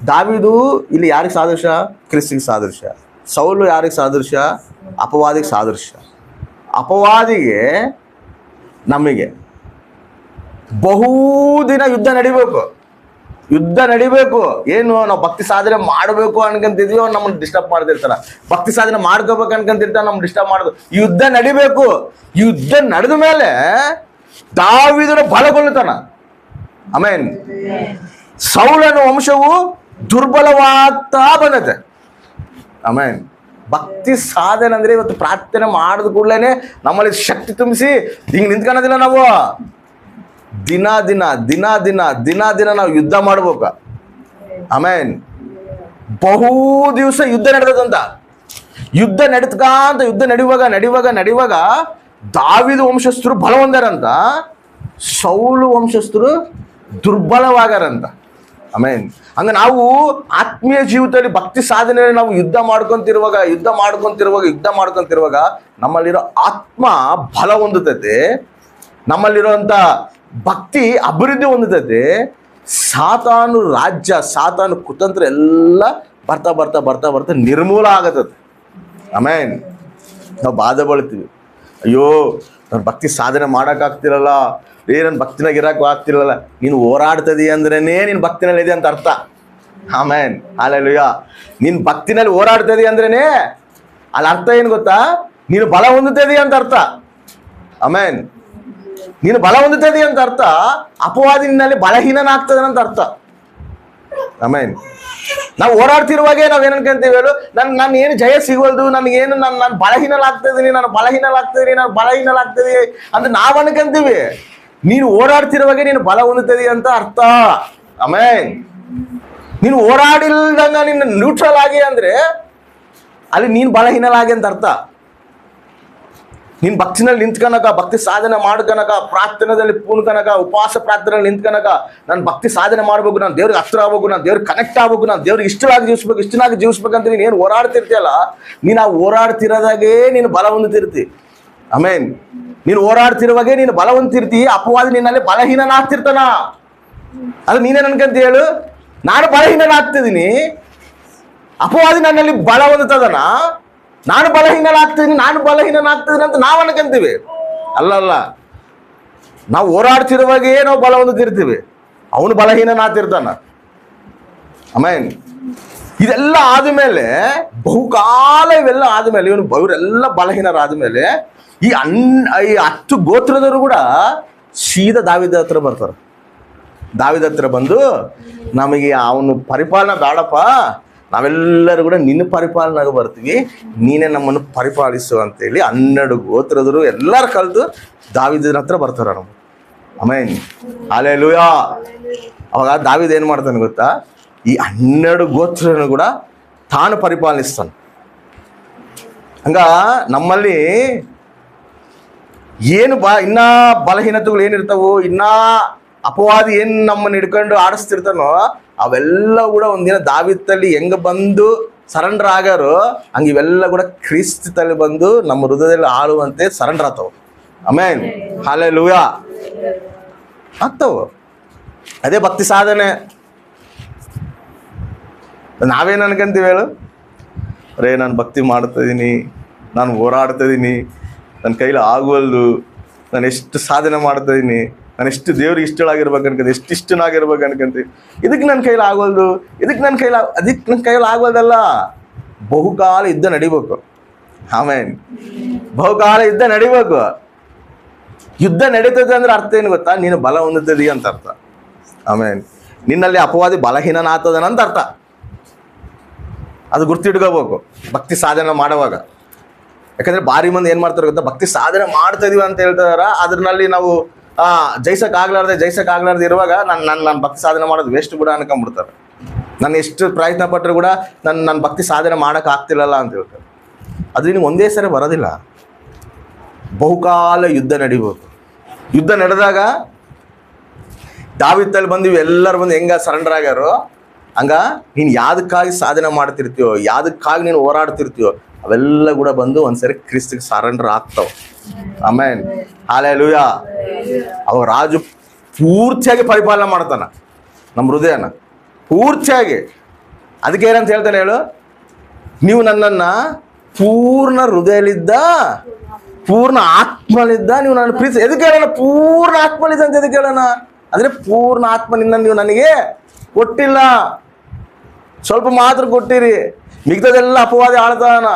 ದಾವೀದು ಇಲ್ಲಿ ಯಾರಿಗೆ ಸಾದೃಶ್ಯ? ಕ್ರಿಸ್ತಿಗೆ ಸಾದೃಶ್ಯ. ಸೌಲು ಯಾರಿಗೆ ಸಾದೃಶ್ಯ? ಅಪವಾದಿಗೆ ಸಾದೃಶ್ಯ. ಅಪವಾದಿಗೆ, ನಮಗೆ ಬಹುದಿನ ಯುದ್ಧ ನಡಿಬೇಕು. ಏನು, ನಾವು ಭಕ್ತಿ ಸಾಧನೆ ಮಾಡಬೇಕು ಅನ್ಕೊಂತಿದ್ವಿ, ಅವ್ನು ನಮ್ಮನ್ನು ಡಿಸ್ಟರ್ಬ್ ಮಾಡ್ತಿರ್ತಾರ. ಭಕ್ತಿ ಸಾಧನೆ ಮಾಡ್ಕೋಬೇಕು ಅನ್ಕೊಂತಿರ್ತಾರ, ನಮ್ಗೆ ಡಿಸ್ಟರ್ಬ್ ಮಾಡೋದು. ಯುದ್ಧ ನಡಿಬೇಕು. ಯುದ್ಧ ನಡೆದ ಮೇಲೆ ದಾವೀದನು ಬಲಗೊಳ್ಳುತ್ತಾನ. ಆಮೇನ್. ಸೌಲನ ವಂಶವು ದುರ್ಬಲವಾಗ್ತಾ ಬಂದತೆ. ಆಮೇನ್. ಭಕ್ತಿ ಸಾಧನೆ ಅಂದ್ರೆ ಇವತ್ತು ಪ್ರಾರ್ಥನೆ ಮಾಡಿದ ಕೂಡಲೇ ನಮ್ಮಲ್ಲಿ ಶಕ್ತಿ ತುಂಬಿಸಿ ಹಿಂಗೆ ನಿಂತ್ಕೊಳ್ಳೋದಿಲ್ಲ. ನಾವು ದಿನ ನಾವು ಯುದ್ಧ ಮಾಡ್ಬೇಕು. ಆಮೇನ್. ಬಹು ದಿವಸ ಯುದ್ಧ ನಡೆದಂತ. ಯುದ್ಧ ನಡೆಯುವಾಗ ದಾವೀದ ವಂಶಸ್ಥರು ಬಲ ಹೊಂದಾರಂತ, ಸೌಲು ವಂಶಸ್ಥರು ದುರ್ಬಲವಾಗಾರಂತ. ಆಮೇನ್. ಹಂಗ ನಾವು ಆತ್ಮೀಯ ಜೀವಿತದಲ್ಲಿ ಭಕ್ತಿ ಸಾಧನೆಯಲ್ಲಿ ನಾವು ಯುದ್ಧ ಮಾಡ್ಕೊಂತಿರುವಾಗ ನಮ್ಮಲ್ಲಿರೋ ಆತ್ಮ ಬಲ ಹೊಂದುತ್ತದೆ, ನಮ್ಮಲ್ಲಿರುವಂತ ಭಕ್ತಿ ಅಭಿವೃದ್ಧಿ ಹೊಂದುತ್ತದೆ. ಸಾತಾನು ಕುತಂತ್ರ ಎಲ್ಲ ಬರ್ತಾ ನಿರ್ಮೂಲ ಆಗತ್ತದೆ. ಆಮೇನ್. ನಾವು ಬಾಧೆ ಬೀಳ್ತೀವಿ, ಅಯ್ಯೋ ನಾನು ಭಕ್ತಿ ಸಾಧನೆ ಮಾಡೋಕ್ಕಾಗ್ತಿರಲ್ಲ, ನನ್ನ ಭಕ್ತಿನಾಗ ಇರಕ್ಕೂ ಆಗ್ತಿರಲ್ಲ. ನೀನು ಹೋರಾಡ್ತದಿ ಅಂದ್ರೇನೆ ನೀನು ಭಕ್ತಿನಲ್ಲಿ ಇದೆ ಅಂತ ಅರ್ಥ. ಆಮೇನ್. ಹಲ್ಲೆಲೂಯಾ. ನೀನು ಭಕ್ತಿನಲ್ಲಿ ಹೋರಾಡ್ತದಿ ಅಂದ್ರೇನೆ ಅಲ್ಲಿ ಅರ್ಥ ಏನು ಗೊತ್ತಾ? ನೀನು ಬಲ ಹೊಂದುತ್ತದೆ ಅಂತ ಅರ್ಥ. ಆಮೇನ್. ನೀನು ಬಲ ಹೊಂದುತ್ತದೆ ಅಂತ ಅರ್ಥ. ಅಪವಾದಿ ನಿನ್ನಲ್ಲಿ ಬಲಹೀನನಾಗ್ತದೆ ಅಂತ ಅರ್ಥ. ಆಮೇನ್. ನಾವು ಓಡಾಡ್ತಿರುವಾಗೆ ನಾವೇನು ಅನ್ಕೊಂತೀವಿ ಹೇಳು, ನಾನು ಏನು ಜಯ ಸಿಗೋಲ್ದು, ನನಗೇನು ನಾನು ಬಲಹೀನಲಾಗ್ತಿದ್ದೀನಿ ಅಂತ ನಾವು ಅನ್ಕೊಂತೀವಿ. ನೀನು ಓಡಾಡ್ತಿರುವಾಗೆ ನೀನು ಬಲ ಹೊಂದುತ್ತದೆ ಅಂತ ಅರ್ಥ. ಆಮೇನ್. ನೀನು ಓಡಾಡಿಲ್ದಂಗ ನಿನ್ನ ನ್ಯೂಟ್ರಲ್ ಆಗಿ ಅಂದ್ರೆ ಅಲ್ಲಿ ನೀನು ಬಲಹೀನಲಾಗಿ ಅಂತ ಅರ್ಥ. ನೀನು ಭಕ್ತಿನಲ್ಲಿ ನಿಂತ್ಕನಕ, ಭಕ್ತಿ ಸಾಧನೆ ಮಾಡ್ಕನಕ, ಪ್ರಾರ್ಥನೆಯಲ್ಲಿ ಪೂಣ್ಕನಕ, ಉಪವಾಸ ಪ್ರಾರ್ಥನೆಯಲ್ಲಿ ನಿಂತ್ಕನಕ, ನಾನು ಭಕ್ತಿ ಸಾಧನೆ ಮಾಡ್ಬೇಕು, ನಾನು ದೇವ್ರಿಗೆ ಹತ್ರ ಆಗ್ಬೇಕು, ನಾನು ದೇವ್ರಿಗೆ ಕನೆಕ್ಟ್ ಆಗ್ಬೇಕು, ನಾನು ದೇವ್ರಿಗೆ ಇಷ್ಟನಾಗಿ ಜೀವಿಸ್ಬೇಕಂತ ನೀನು ಏನು ಓಡಾಡ್ತಿರ್ತೀಯಲ್ಲ, ನೀನು ಆ ಓಡಾಡ್ತಿರೋದಾಗೆ ನೀನು ಬಲ ಹೊಂದುತ್ತಿರ್ತಿ. ಆಮೇನ್. ನೀನು ಓಡಾಡ್ತಿರುವಾಗೆ ನೀನು ಬಲ ಹೊಂದಿರ್ತಿ. ಅಪವಾದಿ ನಿನ್ನಲ್ಲಿ ಬಲಹೀನನಾಗ್ತಿರ್ತಾನ. ಅದು ನೀನೇನು ಅನ್ಕಂತ ಹೇಳು, ನಾನು ಬಲಹೀನನಾಗ್ತಿದ್ದೀನಿ, ಅಪವಾದಿ ನನ್ನಲ್ಲಿ ಬಲ ಹೊಂದುತ್ತದನ, ನಾನು ಬಲಹೀನನಾಗ್ತಿದ್ದೀನಿ ಅಂತ ನಾವು ಅನ್ಕೊಂತೀವಿ. ಅಲ್ಲ, ನಾವು ಓಡಾಡ್ತಿರುವಾಗೇ ನಾವು ಬಲ ಹೊಂದುತ್ತಿರ್ತೀವಿ, ಅವನು ಬಲಹೀನನಾಗ್ತಿರ್ತಾನ. ಆಮೇನ್. ಇದೆಲ್ಲ ಆದ್ಮೇಲೆ ಬಹುಕಾಲ ಇವೆಲ್ಲ ಆದ್ಮೇಲೆ ಇವರೆಲ್ಲ ಬಲಹೀನರಾದ್ಮೇಲೆ ಈ 10 ಗೋತ್ರದವರು ಕೂಡ ಸೀದಾ ದಾವೀದ ಹತ್ರ ಬರ್ತಾರೆ. ದಾವೀದ ಹತ್ರ ಬಂದು, ನಮಗೆ ಅವನು ಪರಿಪಾಲನೆ ಬೇಡಪ್ಪ, ನಾವೆಲ್ಲರೂ ಕೂಡ ನಿನ್ನ ಪರಿಪಾಲನೆಯಾಗ ಬರ್ತೀವಿ, ನೀನೇ ನಮ್ಮನ್ನು ಪರಿಪಾಲಿಸು ಅಂತೇಳಿ 12 ಗೋತ್ರದರು ಎಲ್ಲರೂ ಕಳೆದು ದಾವೀದನ ಹತ್ರ ಬರ್ತಾರೆ ನಾವು. ಆಮೇನ್. ಹಲ್ಲೆಲೂಯಾ. ಅವಾಗ ದಾವೀದ ಏನು ಮಾಡ್ತಾನೆ ಗೊತ್ತಾ? ಈ 12 ಗೋತ್ರನು ಕೂಡ ತಾನು ಪರಿಪಾಲಿಸ್ತಾನೆ. ಹಂಗ ನಮ್ಮಲ್ಲಿ ಏನು ಇನ್ನ ಬಲಹೀನತೆಗಳು ಏನಿರ್ತಾವೋ, ಇನ್ನ ಅಪವಾದಿ ಏನು ನಮ್ಮನ್ನು ಹಿಡ್ಕೊಂಡು ಆಡಿಸ್ತಿರ್ತಾನೋ, ಅವೆಲ್ಲ ಕೂಡ ಒಂದಿನ ದಾವೀದಲ್ಲಿ ಹೆಂಗ ಬಂದು ಸರೆಂಡರ್ ಆಗ್ಯಾರೋ ಹಂಗೆ ಇವೆಲ್ಲ ಕೂಡ ಕ್ರಿಸ್ತದಲ್ಲಿ ಬಂದು ನಮ್ಮ ಹೃದಯದಲ್ಲಿ ಆಳುವಂತೆ ಸರೆಂಡರ್ ಆಗ್ತಾವ. ಆಮೇನ್. ಹಲ್ಲೆಲೂಯಾ. ಆಗ್ತಾವ. ಅದೇ ಭಕ್ತಿ ಸಾಧನೆ. ನಾವೇನು ಅನ್ಕೊಂತೀವಿ ಹೇಳು, ಅರೇ ನಾನು ಭಕ್ತಿ ಮಾಡ್ತಾಯಿದ್ದೀನಿ, ನಾನು ಹೋರಾಡ್ತಾಯಿದ್ದೀನಿ, ನನ್ನ ಕೈಲಿ ಆಗುವಲ್ದು, ನಾನು ಎಷ್ಟು ಸಾಧನೆ ಮಾಡ್ತಾಯಿದ್ದೀನಿ, ನಾನು ಎಷ್ಟು ದೇವ್ರಿಗೆ ಇಷ್ಟಳಾಗಿರ್ಬೇಕು ಅನ್ಕೊಂತೀನಿ, ಎಷ್ಟು ಇಷ್ಟನಾಗಿರ್ಬೇಕು ಅನ್ಕೊಂತೀನಿ, ಇದಕ್ಕೆ ನನ್ನ ಕೈಲಿ ಆಗೋಲ್ದು, ಅದಕ್ಕೆ ನನ್ನ ಕೈಲಿ ಆಗೋಲ್ದಲ್ಲ. ಬಹುಕಾಲ ಯುದ್ಧ ನಡಿಬೇಕು. ಆಮೇನ್. ಬಹುಕಾಲ ಯುದ್ಧ ನಡಿಬೇಕು. ಯುದ್ಧ ನಡೀತದೆ ಅಂದ್ರೆ ಅರ್ಥ ಏನು ಗೊತ್ತಾ? ನೀನು ಬಲ ಹೊಂದುತ್ತದೆ ಅಂತ ಅರ್ಥ. ಆಮೇನ್. ನಿನ್ನಲ್ಲಿ ಅಪವಾದಿ ಬಲಹೀನನಾಗ್ತದನಂತ ಅರ್ಥ. ಅದು ಗುರ್ತಿಟ್ಕೋಬೇಕು ಭಕ್ತಿ ಸಾಧನೆ ಮಾಡುವಾಗ. ಯಾಕಂದ್ರೆ ಭಾರಿ ಮಂದಿ ಏನ್ ಮಾಡ್ತಾರೆ ಗೊತ್ತಾ? ಭಕ್ತಿ ಸಾಧನೆ ಮಾಡ್ತಾ ಇದೀವಿ ಅಂತ ಹೇಳ್ತಾರ, ಅದ್ರಲ್ಲಿ ನಾವು ಜೈಸಕ್ಕಾಗ್ಲಾರ್ದೆ ಇರುವಾಗ ನಾನು ಭಕ್ತಿ ಸಾಧನೆ ಮಾಡೋದು ವೇಸ್ಟ್ ಕೂಡ ಅನ್ಕೊಂಡ್ಬಿಡ್ತಾರೆ. ನಾನು ಎಷ್ಟು ಪ್ರಯತ್ನ ಪಟ್ಟರು ಕೂಡ ನನ್ನ ಭಕ್ತಿ ಸಾಧನೆ ಮಾಡಕ್ ಆಗ್ತಿಲ್ಲಲ್ಲ ಅಂತ ಹೇಳ್ತಾರೆ. ಅದು ನಿನಗೆ ಒಂದೇ ಸರಿ ಬರೋದಿಲ್ಲ. ಬಹುಕಾಲ ಯುದ್ಧ ನಡಿಬೇಕು. ಯುದ್ಧ ನಡೆದಾಗ ದಾವೀದಲ್ಲಿ ಬಂದಿವಿ, ಎಲ್ಲರೂ ಬಂದು ಹೆಂಗ ಸರೆಂಡರ್ ಆಗ್ಯಾರೋ ಹಂಗ ನೀನು ಯಾವ್ದಕ್ಕಾಗಿ ಸಾಧನೆ ಮಾಡ್ತಿರ್ತೀಯೋ, ಯಾವ್ದಕ್ಕಾಗಿ ನೀನು ಹೋರಾಡ್ತಿರ್ತೀಯೋ ಅವೆಲ್ಲ ಕೂಡ ಬಂದು ಒಂದ್ಸರಿ ಕ್ರಿಸ್ತಿಗೆ ಸರೆಂಡರ್ ಆಗ್ತಾವ. ಆಮೇನ್. ಹಲ್ಲೆಲೂಯಾ. ಅವಾಗ ರಾಜು ಪೂರ್ತಿಯಾಗಿ ಪರಿಪಾಲನೆ ಮಾಡ್ತಾನ ನಮ್ಮ ಹೃದಯನ, ಪೂರ್ತಿಯಾಗಿ. ಅದಕ್ಕೆ ಏನಂತ ಹೇಳ್ತಾನೆ ಹೇಳು? ನೀವು ನನ್ನನ್ನ ಪೂರ್ಣ ಹೃದಯಲಿದ್ದ, ಪೂರ್ಣ ಆತ್ಮಲಿದ್ದ ನೀವು ನನ್ನ ಪ್ರೀತಿ. ಎದಕ್ಕೆ ಹೇಳೋಣ ಪೂರ್ಣ ಆತ್ಮಲಿದ್ದ ಅಂತ? ಎದಕ್ಕೆ ಹೇಳೋಣ ಅಂದ್ರೆ ಪೂರ್ಣ ಆತ್ಮನಿಂದ ನೀವು ನನಗೆ ಕೊಟ್ಟಿಲ್ಲ, ಸ್ವಲ್ಪ ಮಾತ್ರ ಕೊಟ್ಟಿರಿ, ಮಿಗದದೆಲ್ಲ ಅಪವಾದಿ ಆಳ್ತಾನ.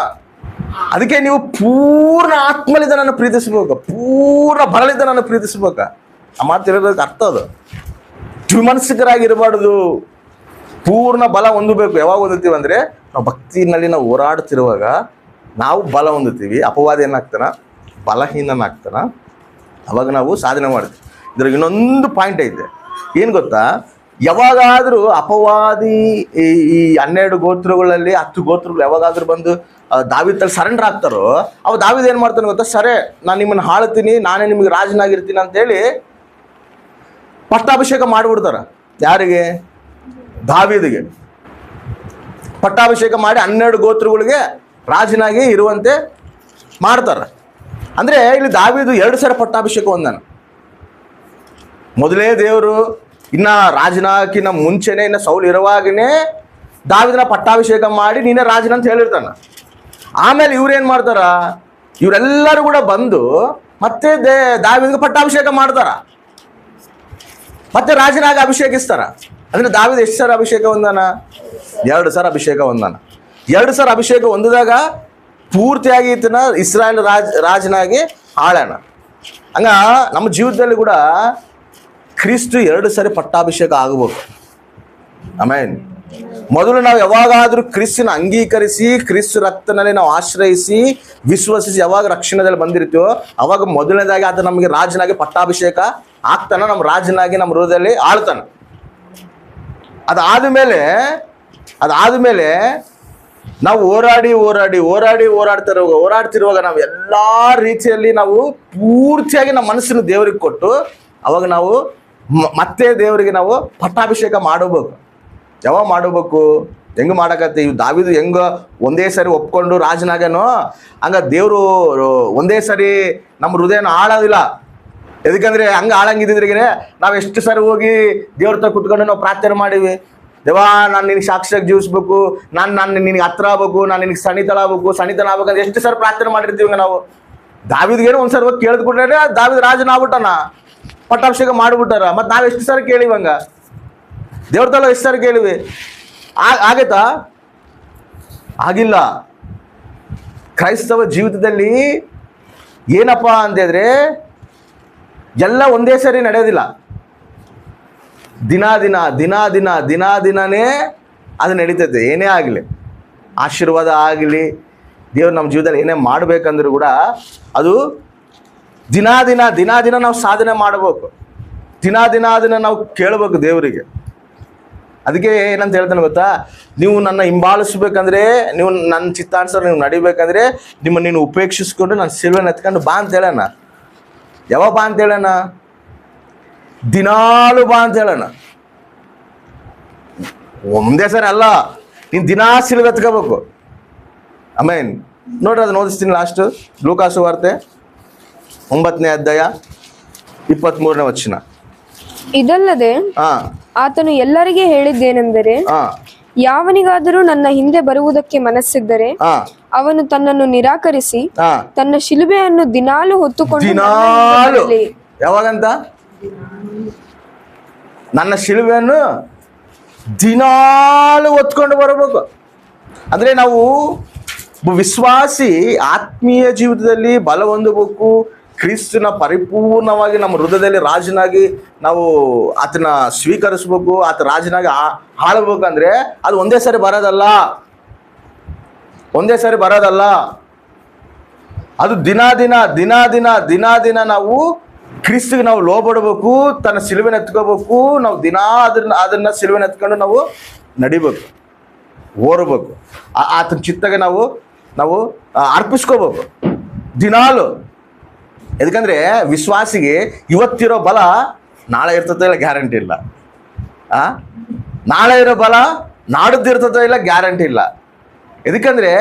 ಅದಕ್ಕೆ ನೀವು ಪೂರ್ಣ ಆತ್ಮಲಿದ್ದ ನನ್ನ ಪ್ರೀತಿಸ್ಬೇಕು, ಪೂರ್ಣ ಬಲಲಿದ್ದ ನನ್ನ ಪ್ರೀತಿಸ್ಬೇಕ. ಆ ಮಾತಿರೋದಕ್ಕೆ ಅರ್ಥ ಅದು. ದ್ವಿಮನಸ್ಸಿಕರಾಗಿರಬಾರ್ದು, ಪೂರ್ಣ ಬಲ ಹೊಂದಬೇಕು. ಯಾವಾಗ ಹೊಂದುತ್ತೀವಿ ಅಂದ್ರೆ ನಾವು ಭಕ್ತಿನಲ್ಲಿ ನಾವು ಹೋರಾಡ್ತಿರುವಾಗ ನಾವು ಬಲ ಹೊಂದುತ್ತೀವಿ. ಅಪವಾದಿ ಏನಾಗ್ತಾನ? ಬಲಹೀನನಾಗ್ತಾನ. ಅವಾಗ ನಾವು ಸಾಧನೆ ಮಾಡ್ತೀವಿ. ಇದ್ರಾಗ ಇನ್ನೊಂದು ಪಾಯಿಂಟ್ ಐತೆ, ಏನು ಗೊತ್ತಾ? ಯಾವಾಗಾದ್ರೂ ಅಪವಾದಿ ಈ 12 ಗೋತ್ರಗಳಲ್ಲಿ 10 ಗೋತ್ರಗಳು ಯಾವಾಗಾದ್ರೂ ಬಂದು ದಾವೀದಲ್ಲಿ ಸರೆಂಡರ್ ಆಗ್ತಾರೋ, ಅವ ದಾವೀದ್ ಏನ್ ಮಾಡ್ತಾನೆ ಗೊತ್ತಾ? ಸರಿ, ನಾನು ನಿಮ್ಮನ್ನ ಆಳ್ತೀನಿ, ನಾನೇ ನಿಮಗೆ ರಾಜನಾಗಿರ್ತೀನಿ ಅಂತೇಳಿ ಪಟ್ಟಾಭಿಷೇಕ ಮಾಡಿಬಿಡ್ತಾರ. ಯಾರಿಗೆ? ದಾವೀದಿಗೆ ಪಟ್ಟಾಭಿಷೇಕ ಮಾಡಿ 12 ಗೋತ್ರಗಳಿಗೆ ರಾಜನಾಗಿ ಇರುವಂತೆ ಮಾಡ್ತಾರ. ಅಂದ್ರೆ ಇಲ್ಲಿ ದಾವೀದು 2 ಸಲ ಪಟ್ಟಾಭಿಷೇಕ ಹೊಂದಾನ. ಮೊದಲೇ ದೇವರು ಇನ್ನ ರಾಜನಾಗಿನ ಮುಂಚೆನೆ, ಇನ್ನ ಸೌಲ್ ಇರುವಾಗನೇ ದಾವೀದನ ಪಟ್ಟಾಭಿಷೇಕ ಮಾಡಿ ನೀನೇ ರಾಜನಂತ ಹೇಳಿರ್ತಾನ. ಆಮೇಲೆ ಇವ್ರೇನ್ ಮಾಡ್ತಾರ? ಇವರೆಲ್ಲರೂ ಕೂಡ ಬಂದು ಮತ್ತೆ ದಾವೀದಿಗೆ ಪಟ್ಟಾಭಿಷೇಕ ಮಾಡ್ತಾರ, ಮತ್ತೆ ರಾಜನಾಗಿ ಅಭಿಷೇಕಿಸ್ತಾರ. ಅಂದ್ರೆ ದಾವೀದ ಎಷ್ಟು ಸಲ ಅಭಿಷೇಕ ಹೊಂದಾನ? 2 ಸಲ ಅಭಿಷೇಕ ಹೊಂದಾನ. 2 ಸಲ ಅಭಿಷೇಕ ಹೊಂದಿದಾಗ ಪೂರ್ತಿಯಾಗಿ ಈತನ ಇಸ್ರಾಯೇಲ್ ರಾಜನಾಗಿ ಆಳ್ಯಾನ. ಹಂಗ ನಮ್ಮ ಜೀವಿತದಲ್ಲಿ ಕೂಡ ಕ್ರಿಸ್ತು 2 ಸರಿ ಪಟ್ಟಾಭಿಷೇಕ ಆಗಬೇಕು. ಆಮೇನ್. ಮೊದಲು ನಾವು ಯಾವಾಗಾದ್ರೂ ಕ್ರಿಸ್ತನ ಅಂಗೀಕರಿಸಿ ಕ್ರಿಸ್ತ ರಕ್ತನಲ್ಲಿ ನಾವು ಆಶ್ರಯಿಸಿ ವಿಶ್ವಸಿಸಿ ಯಾವಾಗ ರಕ್ಷಣೆಯಲ್ಲಿ ಬಂದಿರ್ತೀವೋ ಅವಾಗ ಮೊದಲನೇದಾಗಿ ಆತ ನಮಗೆ ರಾಜನಾಗಿ ಪಟ್ಟಾಭಿಷೇಕ ಆಗ್ತಾನ, ನಮ್ಮ ರಾಜನಾಗಿ ನಮ್ಮ ಹೃದಯದಲ್ಲಿ ಆಳ್ತಾನ. ಅದಾದ್ಮೇಲೆ ನಾವು ಓಡಾಡ್ತಿರುವಾಗ ನಾವು ಎಲ್ಲಾ ರೀತಿಯಲ್ಲಿ ನಾವು ಪೂರ್ತಿಯಾಗಿ ನಮ್ಮ ಮನಸ್ಸನ್ನು ದೇವರಿಗೆ ಕೊಟ್ಟು ಅವಾಗ ನಾವು ಮತ್ತೆ ದೇವರಿಗೆ ನಾವು ಪಟ್ಟಾಭಿಷೇಕ ಮಾಡಬೇಕು. ಯಾವಾಗ ಮಾಡಬೇಕು? ಹೆಂಗ ಮಾಡಕತ್ತೀವಿ? ದಾವೀದು ಹೆಂಗ ಒಂದೇ ಸರಿ ಒಪ್ಕೊಂಡು ರಾಜನಾಗನೋ ಹಂಗ ದೇವರು ಒಂದೇ ಸರಿ ನಮ್ಮ ಹೃದಯನ ಆಳೋದಿಲ್ಲ. ಎದಕ್ಕಂದ್ರೆ ಹಂಗ ಆಳಂಗಿದ್ರೆ ನಾವು ಎಷ್ಟು ಸರಿ ಹೋಗಿ ದೇವ್ರ ತ ಕುತ್ಕೊಂಡು ನಾವು ಪ್ರಾರ್ಥನೆ ಮಾಡಿವಿ, ದೇವಾ ನಾನು ನಿನಗೆ ಸಾಕ್ಷಿಯಾಗಿ ಜೀವಿಸ್ಬೇಕು, ನಾನು ನಿನಗೆ ಹತ್ರ ಆಗ್ಬೇಕು, ನಾನು ನಿನಗೆ ಸಣಿತನ ಆಗ್ಬೇಕಂದ್ರೆ ಎಷ್ಟು ಸರಿ ಪ್ರಾರ್ಥನೆ ಮಾಡಿರ್ತೀವಿ ನಾವು. ದಾವೀದ್ಗೇನು ಒಂದ್ಸರಿ ಹೋಗಿ ಕೇಳಿದ್ ಕೊಟ್ರೆ ದಾವೀದ್ ರಾಜನ ಆಗ್ಬಿಟ್ಟಾನ, ಪಟ್ಟಾಭಿಷೇಕ ಮಾಡಿಬಿಟ್ಟಾರ. ಮತ್ತೆ ನಾವು ಎಷ್ಟು ಸಾರಿ ಕೇಳಿವಂಗ? ದೇವ್ರ ತಲ ಎಷ್ಟು ಸಾರಿ ಕೇಳಿವಿ? ಆಗೈತಾ? ಆಗಿಲ್ಲ. ಕ್ರೈಸ್ತವ ಜೀವಿತದಲ್ಲಿ ಏನಪ್ಪಾ ಅಂತಂದ್ರೆ ಎಲ್ಲ ಒಂದೇ ಸರಿ ನಡೆಯೋದಿಲ್ಲ. ದಿನಾದಿನನೇ ಅದು ನಡೀತೈತೆ. ಏನೇ ಆಗಲಿ, ಆಶೀರ್ವಾದ ಆಗಲಿ, ದೇವ್ರು ನಮ್ಮ ಜೀವಿತದಲ್ಲಿ ಏನೇ ಮಾಡ್ಬೇಕಂದ್ರೂ ಕೂಡ ಅದು ದಿನ ನಾವು ಸಾಧನೆ ಮಾಡಬೇಕು. ದಿನ ನಾವು ಕೇಳಬೇಕು ದೇವರಿಗೆ. ಅದಕ್ಕೆ ಏನಂತ ಹೇಳ್ತಾನೆ ಗೊತ್ತಾ? ನೀವು ನನ್ನ ಹಿಂಬಾಲಿಸ್ಬೇಕಂದ್ರೆ, ನೀವು ನನ್ನ ಚಿತ್ತಾನುಸಾರ ನೀವು ನಡಿಬೇಕಂದ್ರೆ ನೀನು ಉಪೇಕ್ಷಿಸ್ಕೊಂಡು ನಾನು ಸಿಲ್ವನ್ನ ಎತ್ಕೊಂಡು ಬಾ ಅಂತ ಹೇಳೋಣ. ಯಾವಾಗ ಬಾ ಅಂತ ಹೇಳೋಣ? ದಿನಾಲು ಬಾ ಅಂತ ಹೇಳೋಣ. ಒಂದೇ ಸರಿ ಅಲ್ಲ, ನೀನು ದಿನಾ ಸಿಲ್ವ ಎತ್ಕೋಬೇಕು. ಆಮೇನ್. ನೋಡ್ರಿ, ಅದನ್ನ ಓದಿಸ್ತೀನಿ ಲಾಸ್ಟ್. ಲೂಕಾಸು ವಾರ್ತೆ 9ನೇ ಅಧ್ಯಾಯ 23ನೇ ವಚನ. ಇದಲ್ಲದೆ ಆತನು ಎಲ್ಲರಿಗೆ ಹೇಳಿದ್ದೇನೆಂದರೆ, ಯಾವನಿಗಾದರೂ ನನ್ನ ಹಿಂದೆ ಬರುವುದಕ್ಕೆ ಮನಸ್ಸಿದ್ದರೆ ಅವನು ತನ್ನನ್ನು ನಿರಾಕರಿಸಿ ತನ್ನ ಶಿಲುಬೆಯನ್ನು ದಿನಾಲು ಹೊತ್ತುಕೊಂಡು ಯಾವಾಗಂತ? ನನ್ನ ಶಿಲುಬೆಯನ್ನು ದಿನಾಲು ಹೊತ್ಕೊಂಡು ಬರಬೇಕು. ಅಂದರೆ ನಾವು ವಿಶ್ವಾಸಿ ಆತ್ಮೀಯ ಜೀವಿತದಲ್ಲಿ ಬಲ ಹೊಂದಬೇಕು, ಕ್ರಿಸ್ತನ ಪರಿಪೂರ್ಣವಾಗಿ ನಮ್ಮ ಹೃದಯದಲ್ಲಿ ರಾಜನಾಗಿ ನಾವು ಆತನ ಸ್ವೀಕರಿಸ್ಬೇಕು, ಆತ ರಾಜನಾಗಿ ಆಳ್ಬೇಕಂದ್ರೆ ಅದು ಒಂದೇ ಸಾರಿ ಬರೋದಲ್ಲ. ಅದು ದಿನ ನಾವು ಕ್ರಿಸ್ತಿಗೆ ನಾವು ಲೋಬಡಬೇಕು, ತನ್ನ ಸಿಲುವೆನ ಎತ್ಕೋಬೇಕು. ನಾವು ಅದನ್ನ ಸಿಲುವೆನ ಎತ್ಕೊಂಡು ನಾವು ನಡಿಬೇಕು, ಓರಬೇಕು, ಆತನ ಚಿತ್ತಗೆ ನಾವು ಅರ್ಪಿಸ್ಕೋಬೇಕು ದಿನಾಲು. ಯಾಕಂದ್ರೆ ವಿಶ್ವಾಸಿಗೆ ಇವತ್ತಿರೋ ಬಲ ನಾಳೆ ಇರ್ತದೋ ಇಲ್ಲ ಗ್ಯಾರಂಟಿ ಇಲ್ಲ. ನಾಳೆ ಇರೋ ಬಲ ನಾಡದ್ದು ಇರ್ತದೋ ಇಲ್ಲ ಗ್ಯಾರಂಟಿ ಇಲ್ಲ. ಎದಕ್ಕಂದ್ರೆ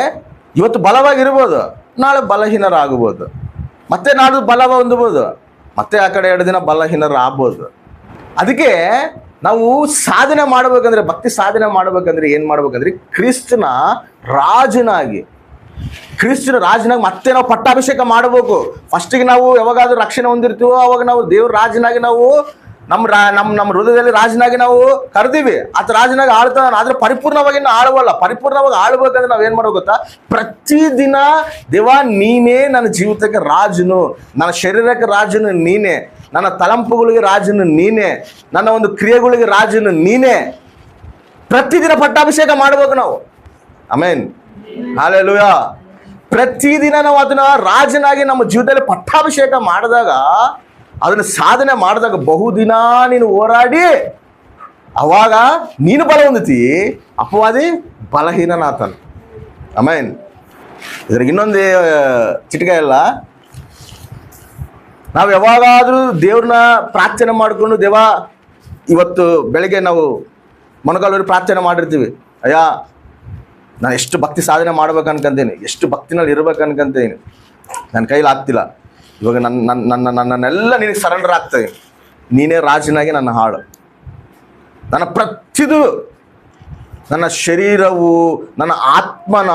ಇವತ್ತು ಬಲವಾಗಿರ್ಬೋದು, ನಾಳೆ ಬಲಹೀನರಾಗಬಹುದು, ಮತ್ತೆ ನಾಡು ಬಲ ಹೊಂದಬಹುದು, ಮತ್ತೆ ಆ ಕಡೆ 2 ದಿನ ಬಲಹೀನರಾಗ್ಬೋದು. ಅದಕ್ಕೆ ನಾವು ಸಾಧನೆ ಮಾಡ್ಬೇಕಂದ್ರೆ, ಭಕ್ತಿ ಸಾಧನೆ ಮಾಡ್ಬೇಕಂದ್ರೆ ಏನು ಮಾಡ್ಬೇಕಂದ್ರೆ ಕ್ರಿಸ್ತನ ರಾಜನಾಗಿ ಮತ್ತೆ ನಾವು ಪಟ್ಟಾಭಿಷೇಕ ಮಾಡಬೇಕು. ಫಸ್ಟಿಗೆ ನಾವು ಯಾವಾಗಾದ್ರೂ ರಕ್ಷಣೆ ಹೊಂದಿರ್ತೀವೋ ಅವಾಗ ನಾವು ದೇವ್ರ ರಾಜನಾಗಿ ನಾವು ನಮ್ಮ ಹೃದಯದಲ್ಲಿ ರಾಜನಾಗಿ ನಾವು ಕರೆದೀವಿ. ಆತ ರಾಜನಾಗಿ ಆಳ್ತಾನ. ಆದ್ರೆ ಪರಿಪೂರ್ಣವಾಗಿ ಆಳುವಲ್ಲ. ಪರಿಪೂರ್ಣವಾಗಿ ಆಳ್ಬೇಕಂದ್ರೆ ನಾವೇನ್ ಮಾಡ್ಬೇಕು ಗೊತ್ತಾ? ಪ್ರತಿದಿನ ದೇವಾ ನೀನೇ ನನ್ನ ಜೀವಿತಕ್ಕೆ ರಾಜನು, ನನ್ನ ಶರೀರಕ್ಕೆ ರಾಜನು ನೀನೇ, ನನ್ನ ತಲಂಪುಗಳಿಗೆ ರಾಜನು ನೀನೇ, ನನ್ನ ಒಂದು ಕ್ರಿಯೆಗಳಿಗೆ ರಾಜನು ನೀನೇ. ಪ್ರತಿದಿನ ಪಟ್ಟಾಭಿಷೇಕ ಮಾಡ್ಬೇಕು ನಾವು. Amen, hallelujah. ಪ್ರತಿದಿನ ನಾವು ಅದನ್ನ ರಾಜನಾಗಿ ನಮ್ಮ ಜೀವಿತದಲ್ಲಿ ಪಟ್ಟಾಭಿಷೇಕ ಮಾಡಿದಾಗ, ಅದನ್ನ ಸಾಧನೆ ಮಾಡಿದಾಗ ಬಹುದಿನ ನೀನು ಹೋರಾಡಿ ಅವಾಗ ನೀನು ಬಲ ಹೊಂದುತ್ತಿ, ಅಪವಾದಿ ಬಲಹೀನನಾತನ. ಆಮೆನ್. ಇದ್ರಿಗೆ ಇನ್ನೊಂದು ಚಿಟಕ ಇಲ್ಲ. ನಾವು ಯಾವಾಗಾದ್ರೂ ದೇವ್ರನ್ನ ಪ್ರಾರ್ಥನೆ ಮಾಡಿಕೊಂಡು, ದೇವ ಇವತ್ತು ಬೆಳಗ್ಗೆ ನಾವು ಮೊಣಕಾಲೂರಿ ಪ್ರಾರ್ಥನೆ ಮಾಡಿರ್ತೀವಿ, ಅಯ್ಯ ನಾನು ಎಷ್ಟು ಭಕ್ತಿ ಸಾಧನೆ ಮಾಡ್ಬೇಕು ಅನ್ಕೊಂತೀನಿ, ಎಷ್ಟು ಭಕ್ತಿನಲ್ಲಿ ಇರ್ಬೇಕು ಅನ್ಕೊಂತೀನಿ, ನನ್ನ ಕೈಲಿ ಆಗ್ತಿಲ್ಲ, ಇವಾಗ ನನ್ನೆಲ್ಲ ನಿನಗೆ ಸರೆಂಡರ್ ಆಗ್ತದೆ, ನೀನೇ ರಾಜನಾಗಿ ನನ್ನ ಹಾಳು. ನನ್ನ ಪ್ರತಿದು, ನನ್ನ ಶರೀರವು, ನನ್ನ ಆತ್ಮನ,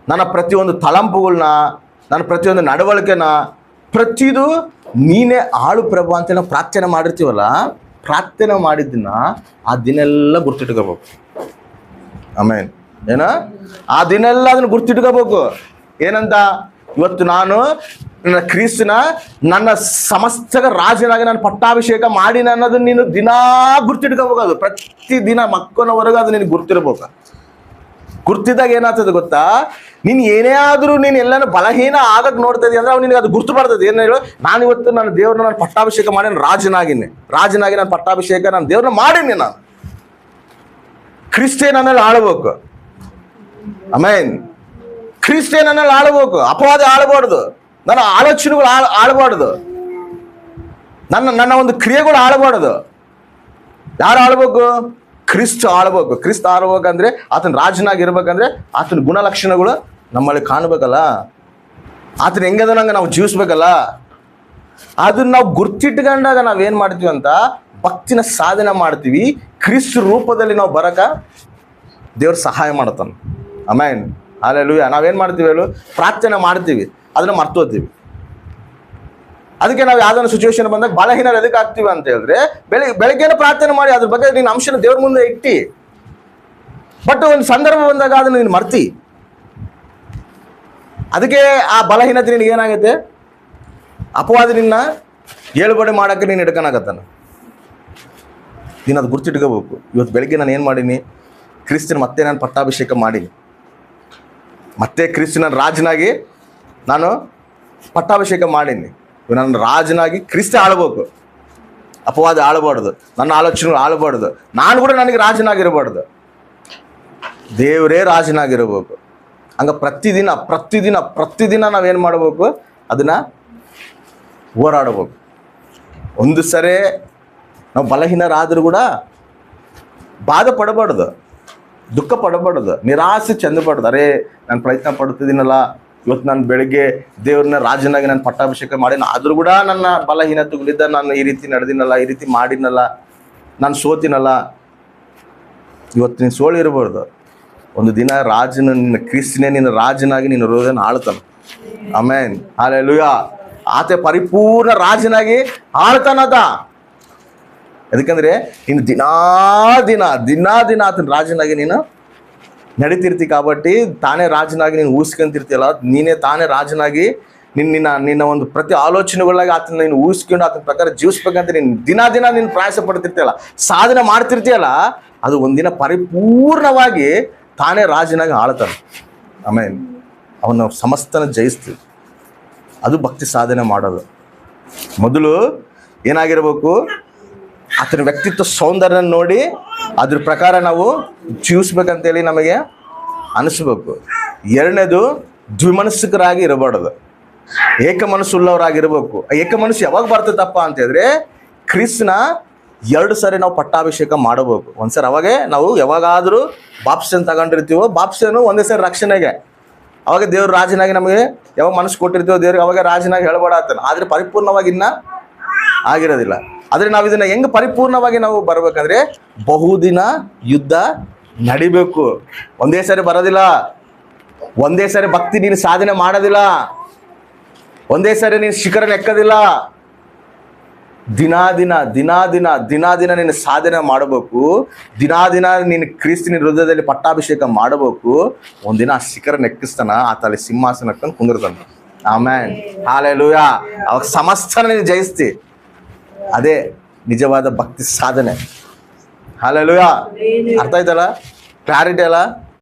ನನ್ನ ಪ್ರತಿಯೊಂದು ತಳಂಪುಗಳನ್ನ, ನನ್ನ ಪ್ರತಿಯೊಂದು ನಡವಳಿಕೆನ, ಪ್ರತಿದು ನೀನೇ ಆಳು ಪ್ರಭು ಅಂತ ನಾವು ಪ್ರಾರ್ಥನೆ ಮಾಡಿರ್ತೀವಲ್ಲ, ಪ್ರಾರ್ಥನೆ ಮಾಡಿದ್ದನ್ನ ಆ ದಿನ ಎಲ್ಲ ಗುರ್ತಿಟ್ಕೋಬೇಕು. ಆಮೇನ್. ಆ ದಿನ ಎಲ್ಲ ಅದನ್ನು ಗುರ್ತಿಟ್ಕೋಬೇಕು. ಏನಂತ? ಇವತ್ತು ನಾನು ನನ್ನ ಕ್ರಿಸ್ತನ ನನ್ನ ಸಮಸ್ತ ರಾಜನಾಗಿ ನಾನು ಪಟ್ಟಾಭಿಷೇಕ ಮಾಡಿ ಅನ್ನೋದನ್ನ ನೀನು ದಿನಾ ಗುರ್ತಿಟ್ಕೋಬೇಕು. ಅದು ಪ್ರತಿ ದಿನ ಮಕ್ಕಳವರೆಗೂ ಅದು ನೀನು ಗುರ್ತಿರ್ಬೇಕು. ಗುರ್ತಿದ್ದಾಗ ಏನಾಗ್ತದೆ ಗೊತ್ತಾ? ನೀನು ಏನೇ ಆದರೂ ನೀನು ಎಲ್ಲಾನು ಬಲಹೀನ ಆಗಕ್ಕೆ ನೋಡ್ತಾ ಇದೀಯ ಅಂದ್ರೆ ಅವ್ನು ನಿನಗೆ ಅದು ಗುರ್ತು ಬರ್ತದೆ. ಏನು ಹೇಳು? ನಾನು ಇವತ್ತು ನನ್ನ ದೇವ್ರನ್ನ ನಾನು ಪಟ್ಟಾಭಿಷೇಕ ಮಾಡಿ ರಾಜನಾಗಿ ನಾನು ಪಟ್ಟಾಭಿಷೇಕ ನಾನು ದೇವ್ರನ್ನ ಮಾಡೀನಿ. ನಾನು ಕ್ರಿಸ್ತೇ ನನ್ನಲ್ಲಿ ಆಳ್ಬೇಕು. ಆಮೆನ್. ಕ್ರಿಸ್ತೇ ನನ್ನಲ್ಲಿ ಆಳ್ಬೇಕು. ಅಪವಾದ ಆಳಬಾರ್ದು, ನನ್ನ ಆಲೋಚನೆಗಳು ಆಳಬಾರ್ದು, ನನ್ನ ಒಂದು ಕ್ರಿಯೆಗಳು ಆಳಬಾರ್ದು. ಯಾರು ಆಳ್ಬೇಕು? ಕ್ರಿಸ್ತ ಆಳ್ಬೇಕು. ಕ್ರಿಸ್ತ ಆಳ್ಬೇಕಂದ್ರೆ ಆತನ ರಾಜನಾಗಿರ್ಬೇಕಂದ್ರೆ ಆತನ ಗುಣಲಕ್ಷಣಗಳು ನಮ್ಮಲ್ಲಿ ಕಾಣಬೇಕಲ್ಲ, ಆತನ ಹೆಂಗದನಂಗೆ ನಾವು ಜೀವಿಸ್ಬೇಕಲ್ಲ. ಅದನ್ನ ನಾವು ಗುರ್ತಿಟ್ಕೊಂಡಾಗ ನಾವೇನ್ ಮಾಡ್ತೀವಿ ಅಂತ ಭಕ್ತಿನ ಸಾಧನೆ ಮಾಡ್ತೀವಿ. ಕ್ರಿಸ್ತ ರೂಪದಲ್ಲಿ ನಾವು ಬರಕ ದೇವ್ರ ಸಹಾಯ ಮಾಡ್ತಾನೆ. Amen, hallelujah. ನಾವೇನ್ ಮಾಡ್ತೀವಿ ಹೇಳು? ಪ್ರಾರ್ಥನೆ ಮಾಡ್ತೀವಿ, ಅದನ್ನ ಮರ್ತೋತೀವಿ. ಅದಕ್ಕೆ ನಾವು ಯಾವ್ದಾದ್ರು ಸಿಚುವೇಶನ್ ಬಂದಾಗ ಬಲಹೀನರು ಎದಕ್ಕೆ ಆಗ್ತೀವಿ ಅಂತ ಹೇಳಿದ್ರೆ, ಬೆಳಗ್ಗೆನ ಪ್ರಾರ್ಥನೆ ಮಾಡಿ ಅದ್ರ ಬಗ್ಗೆ ನಿನ್ನ ಅಂಶನ ದೇವ್ರ ಮುಂದೆ ಇಟ್ಟಿ, ಬಟ್ ಒಂದು ಸಂದರ್ಭ ಬಂದಾಗ ಅದನ್ನ ನೀನು ಮರ್ತಿ. ಅದಕ್ಕೆ ಆ ಬಲಹೀನತೆ ನಿನಗೆ ಏನಾಗುತ್ತೆ? ಅಪವಾದ ನಿನ್ನ ಏಳುಬಡೆ ಮಾಡೋಕ್ಕೆ ನೀನು ಹಿಡ್ಕೊಳಕತ್ತಾನ. ನೀನು ಅದು ಗುರ್ತಿಟ್ಕೋಬೇಕು. ಇವತ್ತು ಬೆಳಗ್ಗೆ ನಾನು ಏನು ಮಾಡೀನಿ? ಕ್ರಿಸ್ತನ ಮತ್ತೆ ನಾನು ಪಟ್ಟಾಭಿಷೇಕ ಮಾಡೀನಿ, ಮತ್ತೆ ಕ್ರಿಸ್ತನ ರಾಜನಾಗಿ ನಾನು ಪಟ್ಟಾಭಿಷೇಕ ಮಾಡೀನಿ. ನನ್ನ ರಾಜನಾಗಿ ಕ್ರಿಸ್ತ ಆಳ್ಬೇಕು, ಅಪವಾದ ಆಳಬಾರ್ದು, ನನ್ನ ಆಲೋಚನೆಗಳು ಆಳಬಾರ್ದು, ನಾನು ಕೂಡ ನನಗೆ ರಾಜನಾಗಿರಬಾರ್ದು, ದೇವರೇ ರಾಜನಾಗಿರಬೇಕು. ಹಂಗ ಪ್ರತಿದಿನ ನಾವೇನು ಮಾಡಬೇಕು? ಅದನ್ನ ಹೋರಾಡಬೇಕು. ಒಂದು ಸರಿ ನಾವು ಬಲಹೀನರಾದರೂ ಕೂಡ ಬಾಧೆ ಪಡಬಾರ್ದು, ದುಃಖ ಪಡಬಾರ್ದು, ನಿರಾಸೆ ಚೆಂದಬಾರ್ದು. ಅರೇ ನಾನು ಪ್ರಯತ್ನ ಪಡ್ತಿದ್ದೀನಲ್ಲ, ಇವತ್ತು ನಾನು ಬೆಳಗ್ಗೆ ದೇವ್ರನ್ನ ರಾಜನಾಗಿ ನಾನು ಪಟ್ಟಾಭಿಷೇಕ ಮಾಡಿನ, ಆದರೂ ಕೂಡ ನನ್ನ ಬಲಹೀನತೆಗಳಿದ್ದ ನಾನು ಈ ರೀತಿ ನಡೆದಿನಲ್ಲ, ಈ ರೀತಿ ಮಾಡಿನಲ್ಲ, ನಾನು ಸೋತಿನಲ್ಲ. ಇವತ್ತು ನೀನು ಸೋಳಿರಬಾರ್ದು. ಒಂದು ದಿನ ನಿನ್ನ ಕ್ರಿಸ್ತನೇ ನಿನ್ನ ರಾಜನಾಗಿ ನಿನ್ನ ಹೃದಯನ ಆಳ್ತಾನೆ. Amen, hallelujah. ಆತ ಪರಿಪೂರ್ಣ ರಾಜನಾಗಿ ಆಳ್ತಾನದ. ಯಾಕಂದ್ರೆ ನೀನು ದಿನಾ ದಿನ ಆತನ ರಾಜನಾಗಿ ನೀನು ನಡೀತಿರ್ತಿ కాబట్టి ತಾನೇ ರಾಜನಾಗಿ ನೀನು ಊಹಿಸ್ಕೊಂತಿರ್ತೀಯಲ್ಲ, ನೀನೇ ತಾನೇ ರಾಜನಾಗಿ ನಿನ್ನ ಒಂದು ಪ್ರತಿ ಆಲೋಚನೆಗಳಾಗಿ ಆತನ ನೀನು ಊಹಿಸ್ಕೊಂಡು ಆತನ ಪ್ರಕಾರ ಜೀವಿಸ್ಬೇಕಂತ ನೀನು ದಿನ ನೀನು ಪ್ರಯಾಸ ಪಡ್ತಿರ್ತೀಯಲ್ಲ, ಸಾಧನೆ ಮಾಡ್ತಿರ್ತೀಯಲ್ಲ, ಅದು ಒಂದಿನ ಪರಿಪೂರ್ಣವಾಗಿ ತಾನೇ ರಾಜನಾಗಿ ಆಳ್ತಾನೆ. ಆಮೇಲೆ ಅವನ ಸಮಸ್ತನ ಜಯಿಸ್ತೀವಿ. ಅದು ಭಕ್ತಿ ಸಾಧನೆ ಮಾಡೋದು. ಮೊದಲು ಏನಾಗಿರ್ಬೇಕು, ಆತನ ವ್ಯಕ್ತಿತ್ವ ಸೌಂದರ್ಯ ನೋಡಿ ಅದ್ರ ಪ್ರಕಾರ ನಾವು ಜೀವಿಸ್ಬೇಕಂತೇಳಿ ನಮಗೆ ಅನಿಸ್ಬೇಕು. ಎರಡನೇದು ದ್ವಿಮನಸ್ಸಿಕರಾಗಿ ಇರಬಾರ್ದು, ಏಕ ಮನಸ್ಸುಳ್ಳವರಾಗಿರ್ಬೇಕು. ಏಕ ಮನಸ್ಸು ಯಾವಾಗ ಬರ್ತದಪ್ಪ ಅಂತ ಹೇಳಿದ್ರೆ, ಕ್ರಿಸ್ತನ 2 ಸಾರಿ ನಾವು ಪಟ್ಟಾಭಿಷೇಕ ಮಾಡಬೇಕು. ಒಂದ್ಸರಿ ಅವಾಗೆ ನಾವು ಯಾವಾಗಾದರೂ ಬಾಪ್ಸನ್ ತಗೊಂಡಿರ್ತೀವೋ, ಬಾಪ್ಸನು ಒಂದೇ ಸಾರಿ ರಕ್ಷಣೆಗೆ, ಅವಾಗ ದೇವ್ರ ರಾಜನಾಗಿ ನಮಗೆ ಯಾವಾಗ ಮನಸ್ಸು ಕೊಟ್ಟಿರ್ತೀವೋ ದೇವ್ರಿಗೆ ಅವಾಗ ರಾಜನಾಗಿ ಹೇಳ್ಬೇಡಾತನ. ಆದರೆ ಪರಿಪೂರ್ಣವಾಗಿ ಇನ್ನ ಆಗಿರೋದಿಲ್ಲ. ಆದರೆ ನಾವು ಇದನ್ನ ಹೆಂಗೆ ಪರಿಪೂರ್ಣವಾಗಿ ನಾವು ಬರ್ಬೇಕಂದ್ರೆ, ಬಹುದಿನ ಯುದ್ಧ ನಡಿಬೇಕು. ಒಂದೇ ಸಾರಿ ಬರೋದಿಲ್ಲ, ಒಂದೇ ಸಾರಿ ಭಕ್ತಿ ನೀನು ಸಾಧನೆ ಮಾಡೋದಿಲ್ಲ, ಒಂದೇ ಸಾರಿ ನೀನು ಶಿಖರ ಎಕ್ಕದಿಲ್ಲ. ದಿನ ನೀನು ಸಾಧನೆ ಮಾಡಬೇಕು. ದಿನ ನೀನು ಕ್ರಿಸ್ತನ ಹೃದಯದಲ್ಲಿ ಪಟ್ಟಾಭಿಷೇಕ ಮಾಡಬೇಕು. ಒಂದಿನ ಆ ಶಿಖರ ನೆಕ್ಕಿಸ್ತಾನ, ಆತಲ್ಲಿ ಸಿಂಹಾಸನ ಹಾಕೊಂಡು ಕುಂದಿರ್ತಾನ. Amen, hallelujah. ಅವಾಗ ಸಮಸ್ತನ ನೀನು ಜಯಿಸ್ತಿ. ಅದೇ ನಿಜವಾದ ಭಕ್ತಿ ಸಾಧನೆ. ಹಲ್ಲೆಲೂಯಾ. ಅರ್ಥ ಆಯ್ತಲ್ಲ? ಕ್ಲಾರಿಟಿ ಅಲ್ಲ?